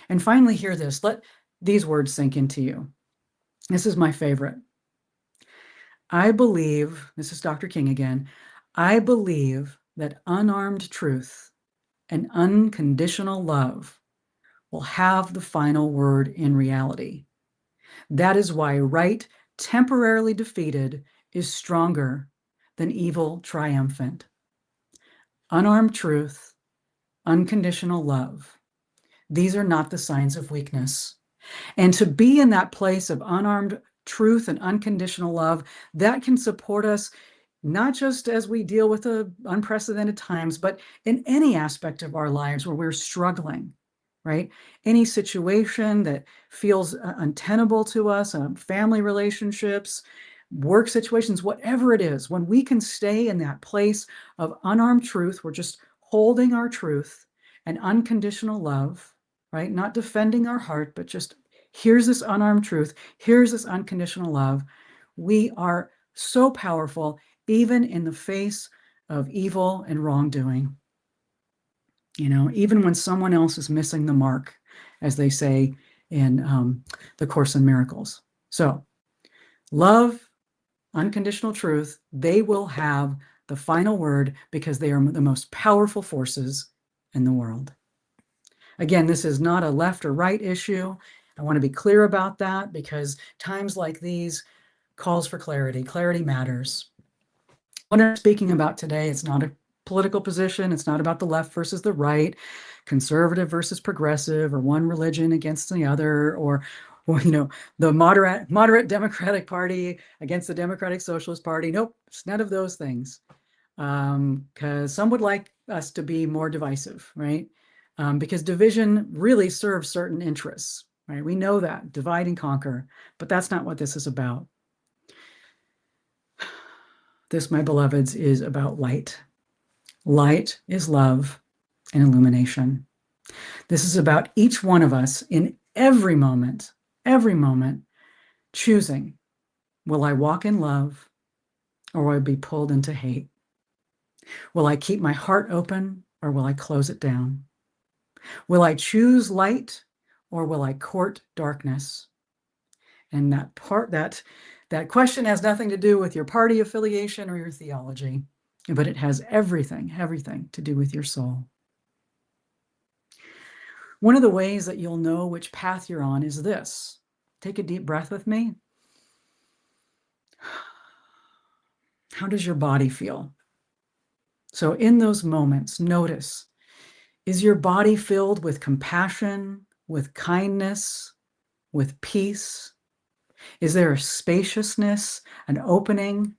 And finally, hear this. Let these words sink into you. This is my favorite. I believe, this is Dr. King again, I believe that unarmed truth and unconditional love will have the final word in reality. That is why right, temporarily defeated, is stronger than evil triumphant. Unarmed truth, unconditional love. These are not the signs of weakness. And to be in that place of unarmed truth and unconditional love, that can support us not just as we deal with the unprecedented times, but in any aspect of our lives where we're struggling, right? Any situation that feels untenable to us, family relationships, work situations, whatever it is, when we can stay in that place of unarmed truth, we're just holding our truth and unconditional love, right? Not defending our heart, but just here's this unarmed truth, here's this unconditional love. We are so powerful, even in the face of evil and wrongdoing. You know, even when someone else is missing the mark, as they say in the Course in Miracles. So, love, unconditional truth, they will have the final word because they are the most powerful forces in the world. Again, this is not a left or right issue. I want to be clear about that because times like these calls for clarity. Clarity matters. What I'm speaking about today, it's not a political position. It's not about the left versus the right, conservative versus progressive, or one religion against the other, or you know, the moderate Democratic Party against the Democratic Socialist Party. Nope, it's none of those things. Because some would like us to be more divisive, right? Because division really serves certain interests, right? We know that, divide and conquer, but that's not what this is about. This, my beloveds, is about light. Light is love and illumination. This is about each one of us in every moment, choosing, will I walk in love or will I be pulled into hate? Will I keep my heart open or will I close it down? Will I choose light or will I court darkness? And that question has nothing to do with your party affiliation or your theology, but it has everything to do with your soul. One of the ways that you'll know which path you're on is this. Take a deep breath with me. How does your body feel? So in those moments, notice, is your body filled with compassion, with kindness, with peace? Is there a spaciousness, an opening?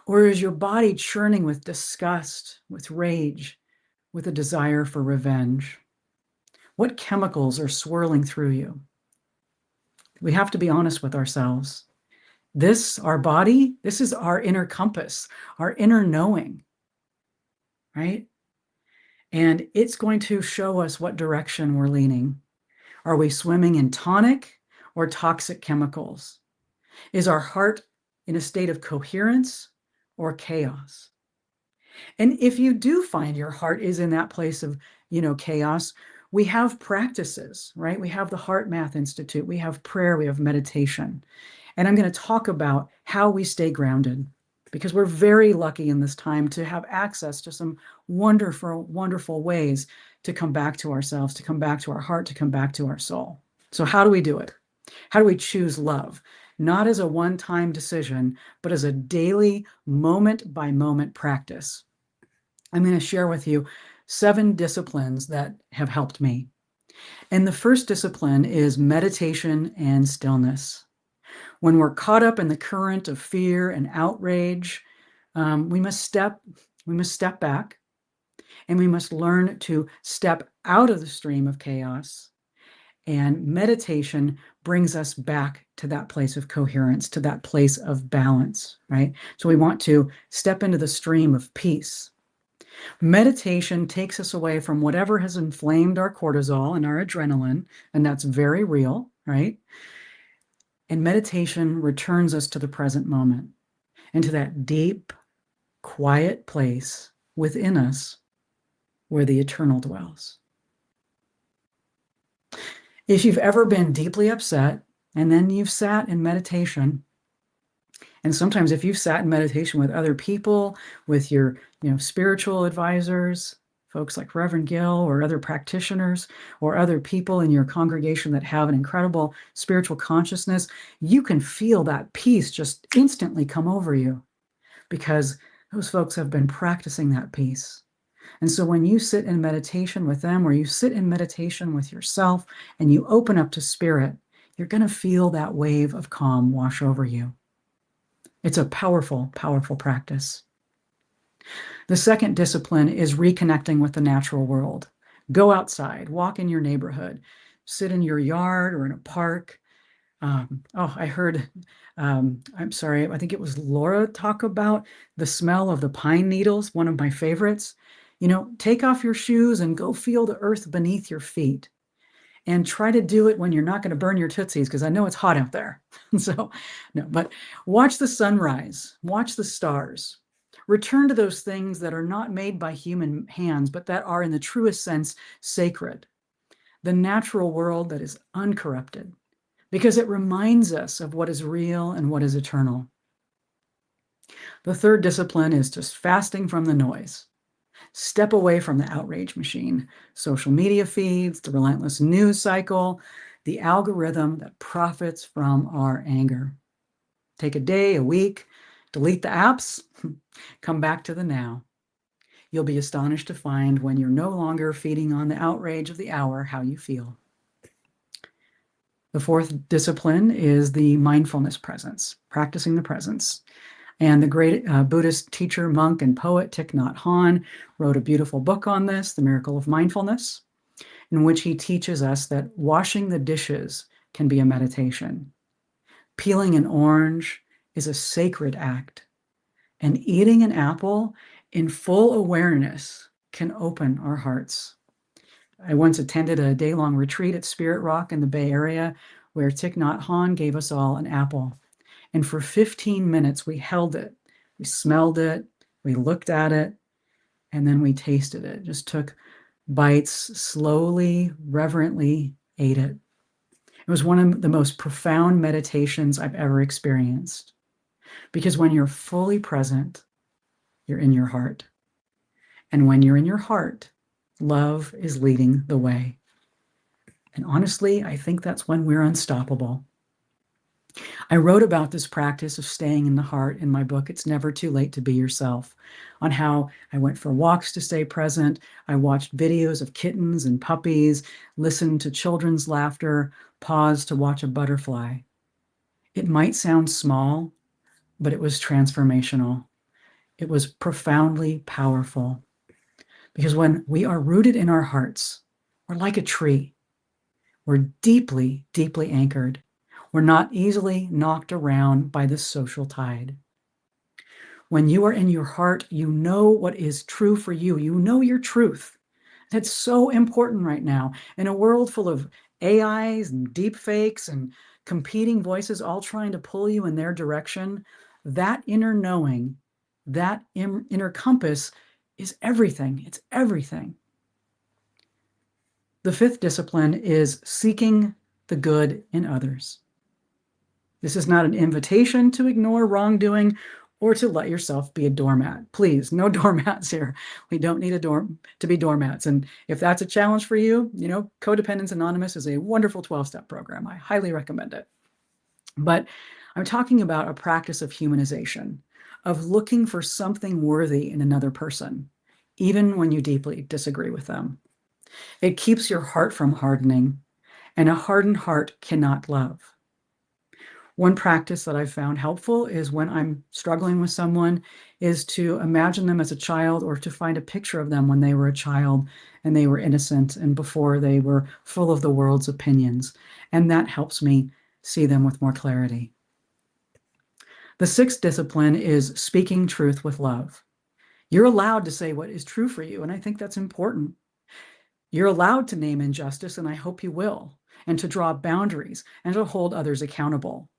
Or is your body churning with disgust, with rage, with a desire for revenge? What chemicals are swirling through you? We have to be honest with ourselves. Our body, this is our inner compass, our inner knowing, right? And it's going to show us what direction we're leaning. Are we swimming in tonic or toxic chemicals? Is our heart in a state of coherence or chaos? And if you do find your heart is in that place of, chaos, we have practices, right? We have the Heart Math Institute, we have prayer, we have meditation. And I'm going to talk about how we stay grounded, because we're very lucky in this time to have access to some wonderful, wonderful ways to come back to ourselves, to come back to our heart, to come back to our soul. So how do we do it? How do we choose love? Not as a one-time decision, but as a daily, moment-by-moment practice. I'm going to share with you 7 disciplines that have helped me. And the first discipline is meditation and stillness. When we're caught up in the current of fear and outrage, we must step back And we must learn to step out of the stream of chaos. And meditation brings us back to that place of coherence, to that place of balance, right? So we want to step into the stream of peace. Meditation takes us away from whatever has inflamed our cortisol and our adrenaline, and that's very real, right? And meditation returns us to the present moment, into that deep, quiet place within us where the eternal dwells. If you've ever been deeply upset and then you've sat in meditation, and sometimes if you've sat in meditation with other people, with your spiritual advisors, folks like Reverend Gill or other practitioners or other people in your congregation that have an incredible spiritual consciousness, you can feel that peace just instantly come over you because those folks have been practicing that peace. And so when you sit in meditation with them or you sit in meditation with yourself and you open up to spirit, you're going to feel that wave of calm wash over you. It's a powerful, powerful practice. The second discipline is reconnecting with the natural world. Go outside, walk in your neighborhood, sit in your yard or in a park. I heard, I'm sorry, I think it was Laura talk about the smell of the pine needles, one of my favorites. Take off your shoes and go feel the earth beneath your feet. And try to do it when you're not going to burn your tootsies, because I know it's hot out there. So, no, but watch the sunrise, watch the stars. Return to those things that are not made by human hands, but that are in the truest sense sacred. The natural world that is uncorrupted, because it reminds us of what is real and what is eternal. The third discipline is just fasting from the noise. Step away from the outrage machine, social media feeds, the relentless news cycle, the algorithm that profits from our anger. Take a day, a week, delete the apps, come back to the now. You'll be astonished to find when you're no longer feeding on the outrage of the hour how you feel. The fourth discipline is the mindfulness presence, practicing the presence. And the great Buddhist teacher, monk, and poet Thich Nhat Hanh wrote a beautiful book on this, The Miracle of Mindfulness, in which he teaches us that washing the dishes can be a meditation. Peeling an orange is a sacred act. And eating an apple in full awareness can open our hearts. I once attended a day-long retreat at Spirit Rock in the Bay Area where Thich Nhat Hanh gave us all an apple. And for 15 minutes, we held it, we smelled it, we looked at it, and then we tasted it. Just took bites, slowly, reverently ate it. It was one of the most profound meditations I've ever experienced. Because when you're fully present, you're in your heart. And when you're in your heart, love is leading the way. And honestly, I think that's when we're unstoppable. I wrote about this practice of staying in the heart in my book, It's Never Too Late to Be Yourself, on how I went for walks to stay present. I watched videos of kittens and puppies, listened to children's laughter, paused to watch a butterfly. It might sound small, but it was transformational. It was profoundly powerful. Because when we are rooted in our hearts, we're like a tree. We're deeply, deeply anchored. We're not easily knocked around by the social tide. When you are in your heart, you know what is true for you. You know your truth. That's so important right now. In a world full of AIs and deep fakes and competing voices all trying to pull you in their direction, that inner knowing, that inner compass is everything. It's everything. The fifth discipline is seeking the good in others. This is not an invitation to ignore wrongdoing or to let yourself be a doormat. Please, no doormats here. We don't need to be doormats. And if that's a challenge for you, Codependence Anonymous is a wonderful 12-step program. I highly recommend it. But I'm talking about a practice of humanization, of looking for something worthy in another person, even when you deeply disagree with them. It keeps your heart from hardening, and a hardened heart cannot love. One practice that I've found helpful is when I'm struggling with someone is to imagine them as a child, or to find a picture of them when they were a child and they were innocent and before they were full of the world's opinions. And that helps me see them with more clarity. The sixth discipline is speaking truth with love. You're allowed to say what is true for you, and I think that's important. You're allowed to name injustice, and I hope you will, and to draw boundaries and to hold others accountable.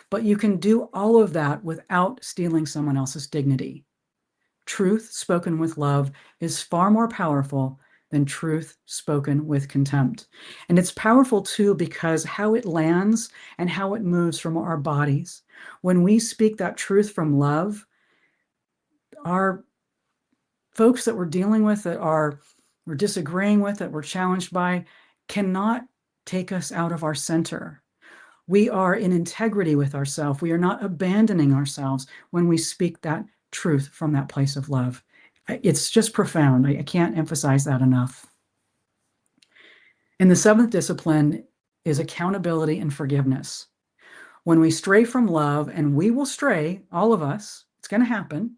But you can do all of that without stealing someone else's dignity. Truth spoken with love is far more powerful than truth spoken with contempt. And it's powerful too because how it lands and how it moves from our bodies. When we speak that truth from love, our folks that we're dealing with, that we're disagreeing with, that we're challenged by, cannot take us out of our center. We are in integrity with ourselves. We are not abandoning ourselves when we speak that truth from that place of love. It's just profound. I can't emphasize that enough. And the seventh discipline is accountability and forgiveness. When we stray from love, and we will stray, all of us, it's going to happen,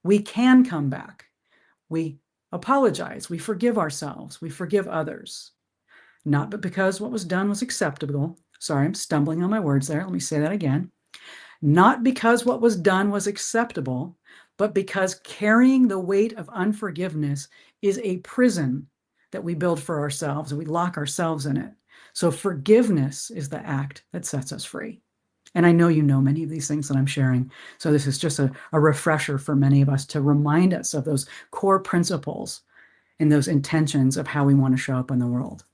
we can come back. We apologize. We forgive ourselves. We forgive others. Not but because what was done was acceptable. Sorry, I'm stumbling on my words there. Let me say that again. Not because what was done was acceptable, but because carrying the weight of unforgiveness is a prison that we build for ourselves, and we lock ourselves in it. So forgiveness is the act that sets us free. And I know you know many of these things that I'm sharing. So this is just a refresher for many of us to remind us of those core principles and those intentions of how we want to show up in the world.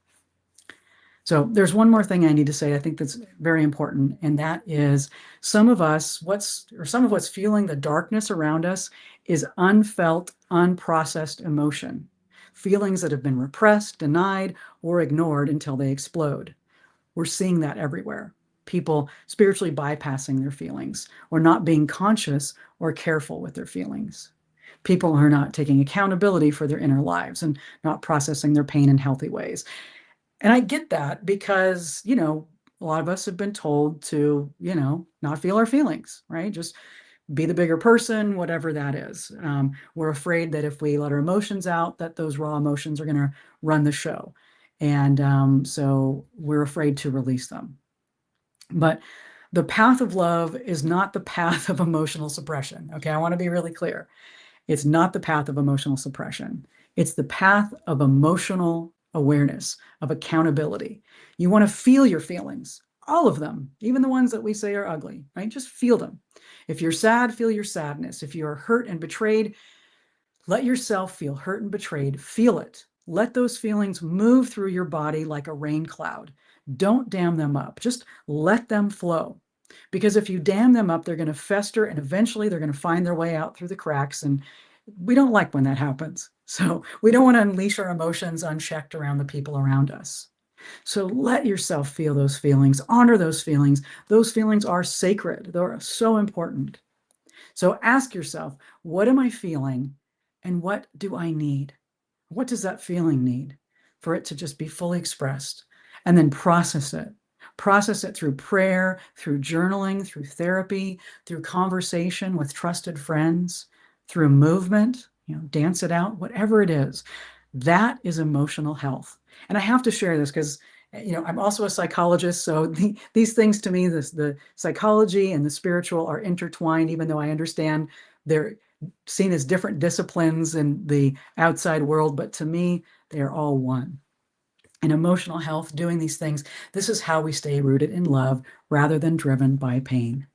So there's one more thing I need to say, I think that's very important, and that is some of what's fueling the darkness around us is unfelt, unprocessed emotion, feelings that have been repressed, denied, or ignored until they explode. We're seeing that everywhere. People spiritually bypassing their feelings, or not being conscious or careful with their feelings. People who are not taking accountability for their inner lives and not processing their pain in healthy ways. And I get that because, a lot of us have been told to, not feel our feelings, right? Just be the bigger person, whatever that is. We're afraid that if we let our emotions out, that those raw emotions are going to run the show. And so we're afraid to release them. But the path of love is not the path of emotional suppression. Okay, I want to be really clear. It's not the path of emotional suppression. It's the path of emotional awareness, of accountability. You want to feel your feelings, all of them, even the ones that we say are ugly, right? Just feel them. If you're sad, feel your sadness. If you're hurt and betrayed, let yourself feel hurt and betrayed. Feel it. Let those feelings move through your body like a rain cloud. Don't dam them up. Just let them flow. Because if you dam them up, they're going to fester, and eventually they're going to find their way out through the cracks. And we don't like when that happens. So we don't want to unleash our emotions unchecked around the people around us. So let yourself feel those feelings, honor those feelings. Those feelings are sacred. They're so important. So ask yourself, what am I feeling and what do I need? What does that feeling need for it to just be fully expressed? And then process it. Process it through prayer, through journaling, through therapy, through conversation with trusted friends, through movement, dance it out, whatever it is. That is emotional health. And I have to share this because, I'm also a psychologist. So these things to me, the psychology and the spiritual are intertwined, even though I understand they're seen as different disciplines in the outside world. But to me, they are all one. And emotional health, doing these things, this is how we stay rooted in love rather than driven by pain.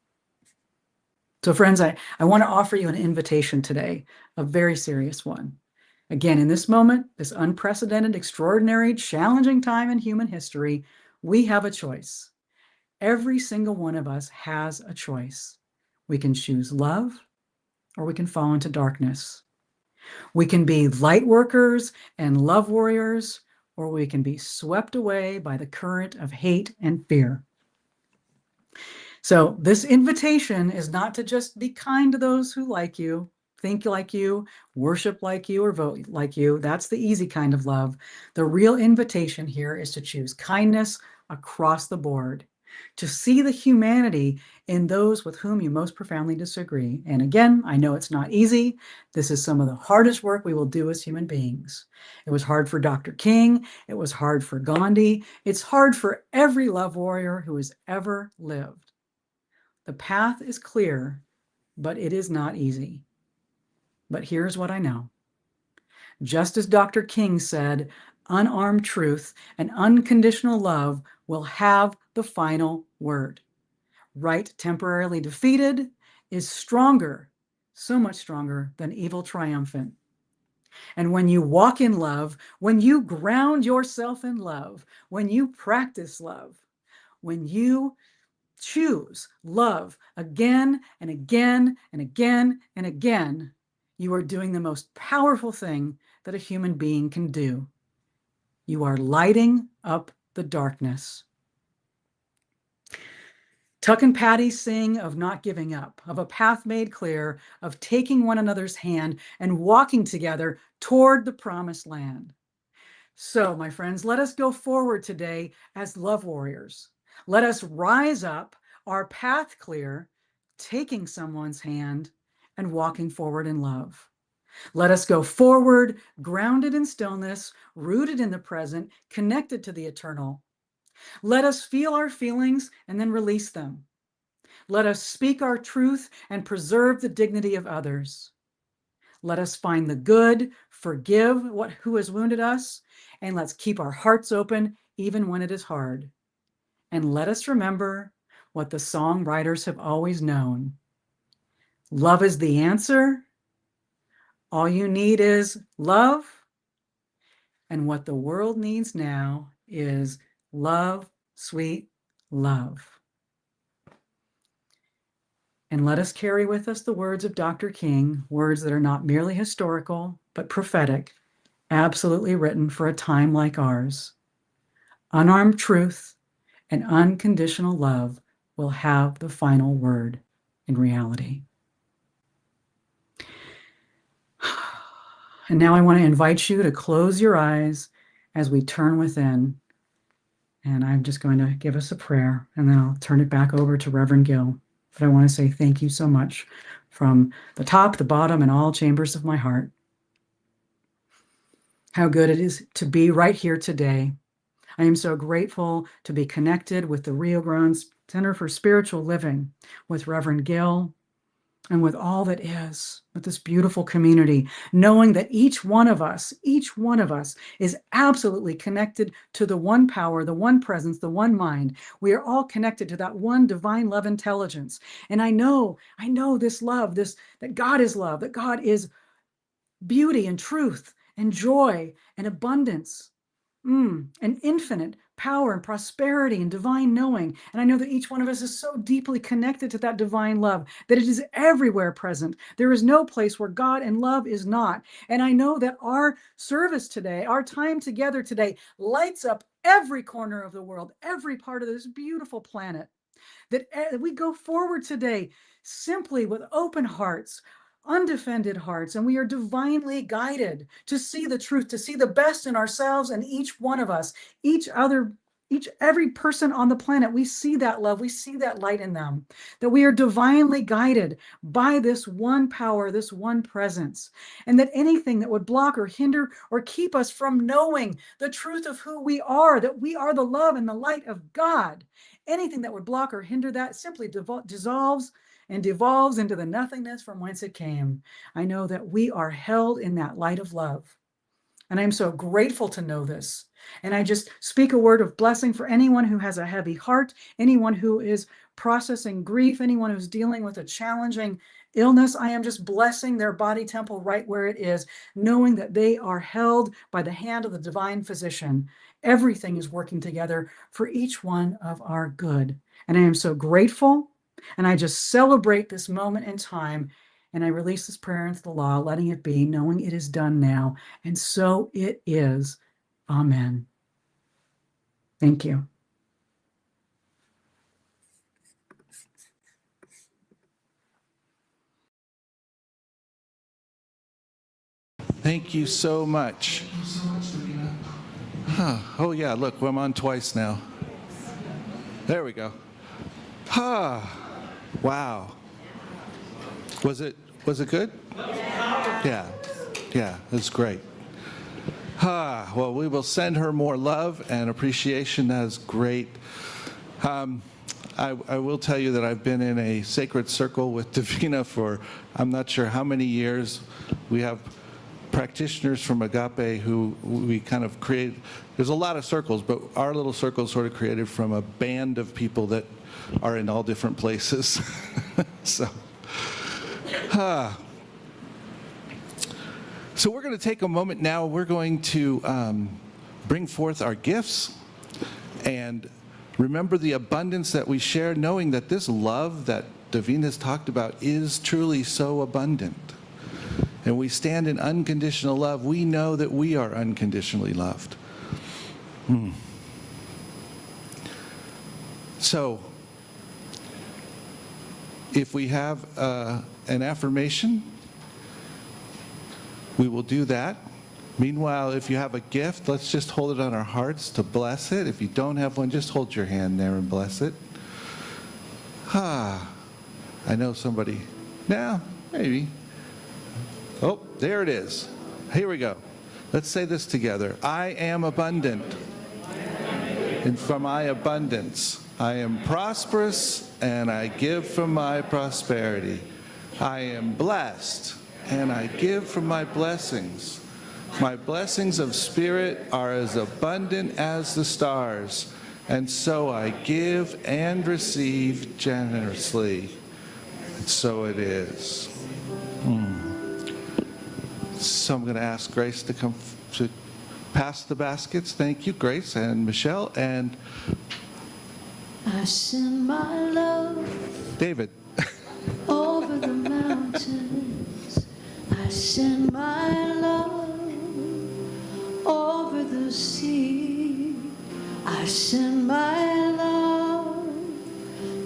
So friends, I want to offer you an invitation today, a very serious one. Again, in this moment, this unprecedented, extraordinary, challenging time in human history, we have a choice. Every single one of us has a choice. We can choose love, or we can fall into darkness. We can be light workers and love warriors, or we can be swept away by the current of hate and fear. So this invitation is not to just be kind to those who like you, think like you, worship like you, or vote like you. That's the easy kind of love. The real invitation here is to choose kindness across the board, to see the humanity in those with whom you most profoundly disagree. And again, I know it's not easy. This is some of the hardest work we will do as human beings. It was hard for Dr. King. It was hard for Gandhi. It's hard for every love warrior who has ever lived. The path is clear, but it is not easy. But here's what I know. Just as Dr. King said, unarmed truth and unconditional love will have the final word. Right temporarily defeated is stronger, so much stronger than evil triumphant. And when you walk in love, when you ground yourself in love, when you practice love, when you choose love again and again and again and again, you are doing the most powerful thing that a human being can do. You are lighting up the darkness. Tuck and Patty sing of not giving up, of a path made clear, of taking one another's hand and walking together toward the promised land. So, my friends, let us go forward today as love warriors. Let us rise up, our path clear, taking someone's hand and walking forward in love. Let us go forward, grounded in stillness, rooted in the present, connected to the eternal. Let us feel our feelings and then release them. Let us speak our truth and preserve the dignity of others. Let us find the good, forgive who has wounded us, and let's keep our hearts open even when it is hard. And let us remember what the songwriters have always known. Love is the answer. All you need is love. And what the world needs now is love, sweet love. And let us carry with us the words of Dr. King, words that are not merely historical, but prophetic, absolutely written for a time like ours. Unarmed truth and unconditional love will have the final word in reality. And now I want to invite you to close your eyes as we turn within. And I'm just going to give us a prayer, and then I'll turn it back over to Reverend Gill. But I want to say thank you so much from the top, the bottom, and all chambers of my heart. How good it is to be right here today. I am so grateful to be connected with the Rio Grande Center for Spiritual Living, with Reverend Gill, and with all that is, with this beautiful community, knowing that each one of us is absolutely connected to the one power, the one presence, the one mind. We are all connected to that one divine love intelligence. And I know this love, that God is love, that God is beauty and truth and joy and abundance, and infinite power and prosperity and divine knowing. And I know that each one of us is so deeply connected to that divine love that it is everywhere present. There is no place where God and love is not. And I know that our service today, our time together today, lights up every corner of the world, every part of this beautiful planet. That we go forward today simply with open hearts, undefended hearts, and we are divinely guided to see the truth, to see the best in ourselves and each one of us, every person on the planet. We see that love, we see that light in them, that we are divinely guided by this one power, this one presence, and that anything that would block or hinder or keep us from knowing the truth of who we are, that we are the love and the light of God, anything that would block or hinder that simply dissolves and devolves into the nothingness from whence it came. I know that we are held in that light of love. And I'm so grateful to know this. And I just speak a word of blessing for anyone who has a heavy heart, anyone who is processing grief, anyone who's dealing with a challenging illness. I am just blessing their body temple right where it is, knowing that they are held by the hand of the divine physician. Everything is working together for each one of our good. And I am so grateful. And I just celebrate this moment in time, and I release this prayer into the law, letting it be, knowing it is done now. And so it is. Amen. Thank you.
Thank you so much. Oh, yeah, look, I'm on twice now. There we go. Wow. Was it good? Yeah. Yeah, it's great. Well, we will send her more love and appreciation. That is great. I will tell you that I've been in a sacred circle with Davina for I'm not sure how many years. We have practitioners from Agape who we kind of create. There's a lot of circles, but our little circle is sort of created from a band of people that are in all different places. So we're going to take a moment now. We're going to bring forth our gifts and remember the abundance that we share, knowing that this love that Davina has talked about is truly so abundant. And we stand in unconditional love. We know that we are unconditionally loved. So, if we have an affirmation, we will do that. Meanwhile, if you have a gift, let's just hold it on our hearts to bless it. If you don't have one, just hold your hand there and bless it. I know somebody. Now, maybe. Oh, there it is. Here we go. Let's say this together. I am abundant. And from my abundance, I am prosperous, and I give from my prosperity. I am blessed, and I give from my blessings. My blessings of spirit are as abundant as the stars, and so I give and receive generously. And so it is. So I'm going to ask Grace to come to pass the baskets. Thank you, Grace and Michelle and
I send my love
David.
over the mountains. I send my love over the sea. I send my love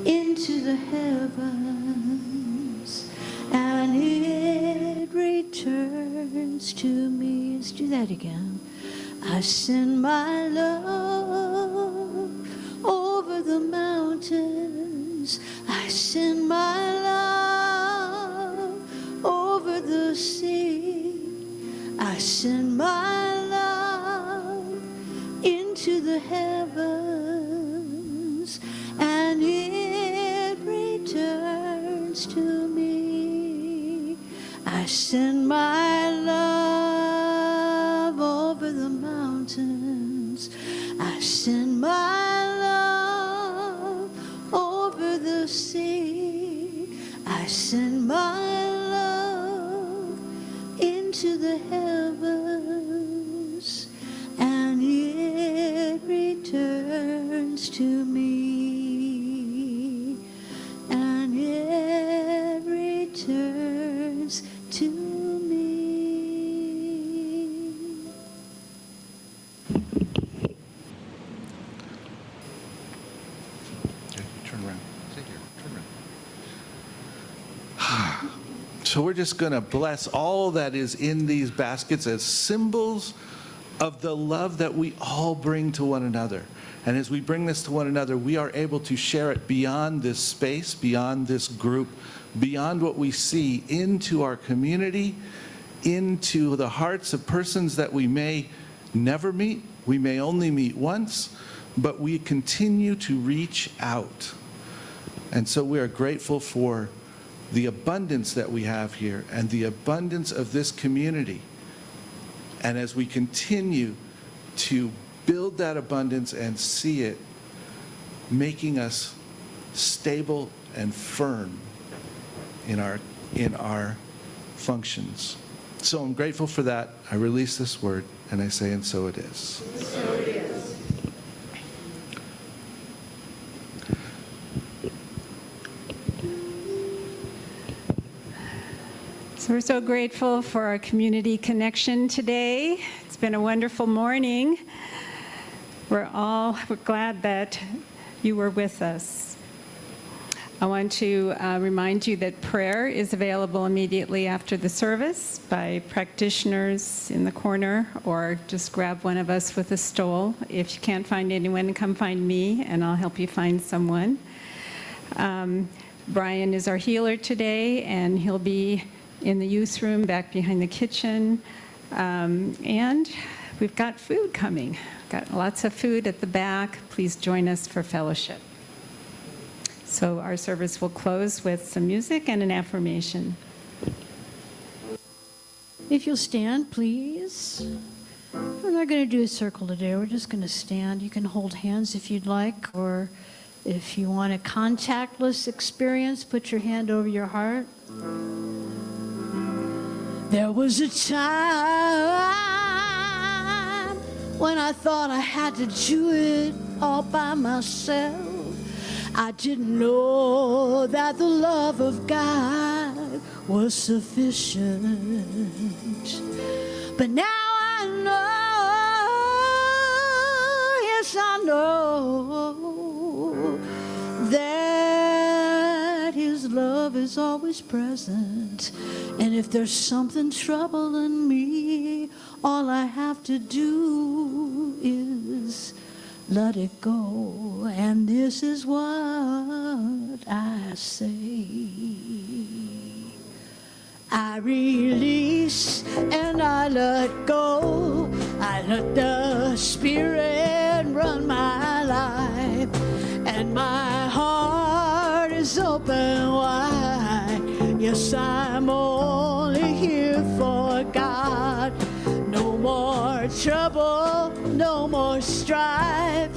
into the heavens, and it returns to me. Let's do that again. I send my love over the mountains. I send my love over the sea. I send my love into the heavens, and it returns to me. I send my love over the mountains. I send my love over the sea. I send my love into the heavens, and it returns to me, and it returns to me.
Turn around. Sit here. Turn around. So we're just going to bless all that is in these baskets as symbols of the love that we all bring to one another. And as we bring this to one another, we are able to share it beyond this space, beyond this group, beyond what we see, into our community, into the hearts of persons that we may never meet, we may only meet once, but we continue to reach out. And so we are grateful for the abundance that we have here and the abundance of this community. And as we continue to build that abundance and see it making us stable and firm in our functions. So I'm grateful for that. I release this word and I say, and so it is.
So it is.
So we're so grateful for our community connection today. It's been a wonderful morning. We're glad that you were with us. I want to remind you that prayer is available immediately after the service by practitioners in the corner, or just grab one of us with a stole. If you can't find anyone, come find me, and I'll help you find someone. Brian is our healer today, and he'll be in the youth room back behind the kitchen. And we've got food coming. Got lots of food at the back. Please join us for fellowship. So our service will close with some music and an affirmation.
If you'll stand, please. We're not going to do a circle today. We're just going to stand. You can hold hands if you'd like, or if you want a contactless experience, put your hand over your heart.
There was a time when I thought I had to do it all by myself. I didn't know that the love of God was sufficient. But now I know, yes I know, that His love is always present. And if there's something troubling me, all I have to do is let it go. And this is what I say. I release and I let go. I let the Spirit run my life. And my heart is open wide. Yes, I'm only here for God. No more trouble, no more strife.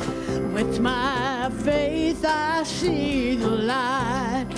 With my faith I see the light.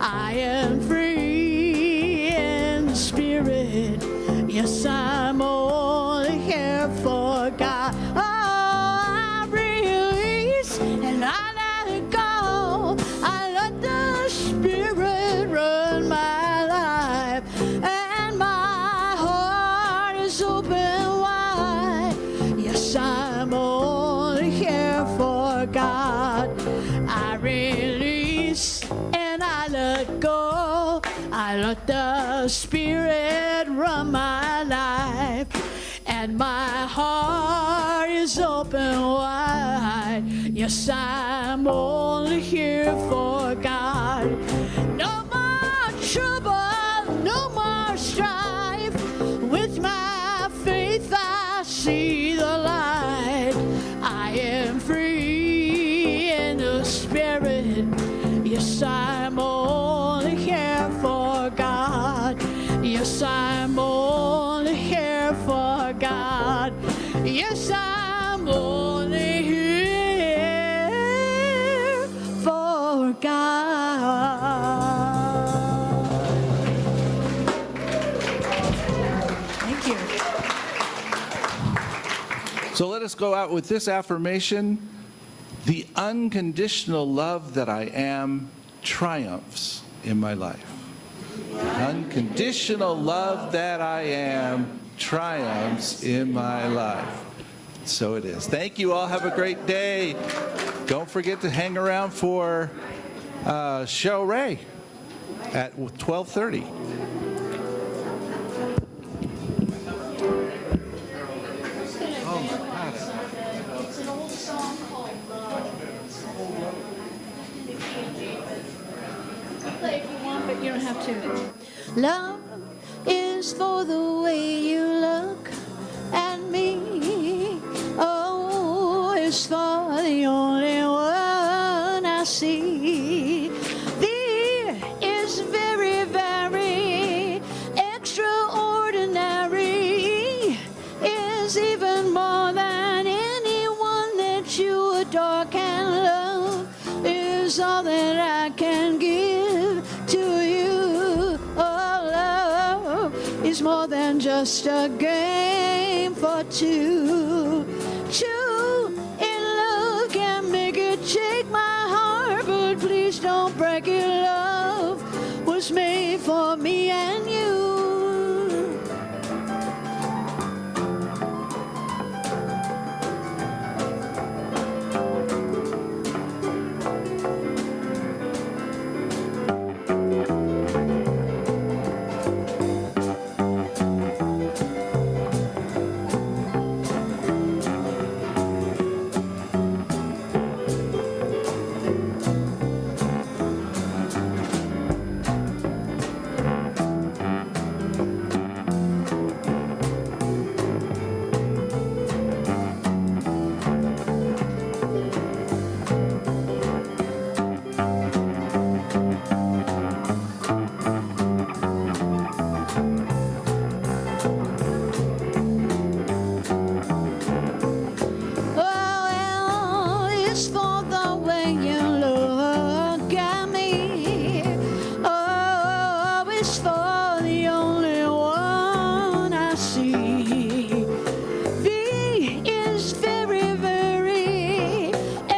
I am free in the Spirit. Yes, I'm only here for God. Oh, I release and I let it go. I let the Spirit run my life. And my heart is open wide. Yes, I'm only here for God. I release and I let go. I let the Spirit run my life. And my heart is open wide. Yes, I'm only here for God. No more trouble, no more strife. With my faith I see the light. I am free in the Spirit. Yes, I'm only here for God. Yes, I'm only here for God. Yes, I'm only here for God. Thank you.
So let us go out with this affirmation. The unconditional love that I am triumphs in my life. The unconditional love that I am triumphs in my life. So it is. Thank you all. Have a great day. Don't forget to hang around for Show Ray at 12:30.
It's an old song called Love. Play if you want, but you don't have to.
Love is for the way you look at me. Oh, it's for the only one I see. There is very, very extraordinary. Is even more than anyone that you adore can love. Is all that I can give to you. Oh, love is more than just a game for two. Two in love can make it shake my heart, but please don't break it. Love was made for me and you. just for the way you look at me. Oh, it's for the only one I see. V is very, very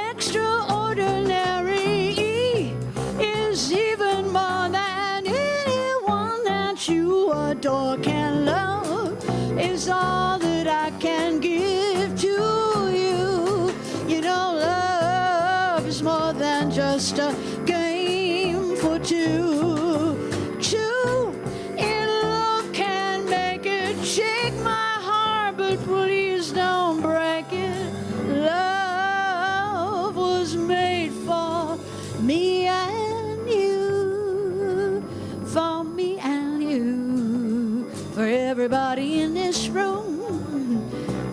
extraordinary. E is even more than anyone that you adore can love. Is all that I can give to you. You know, love is more than just a game for two. Two in love can make it shake my heart, but please don't break it. Love was made for me and you, for me and you, for everybody in this room.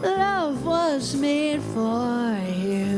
Love was made for you.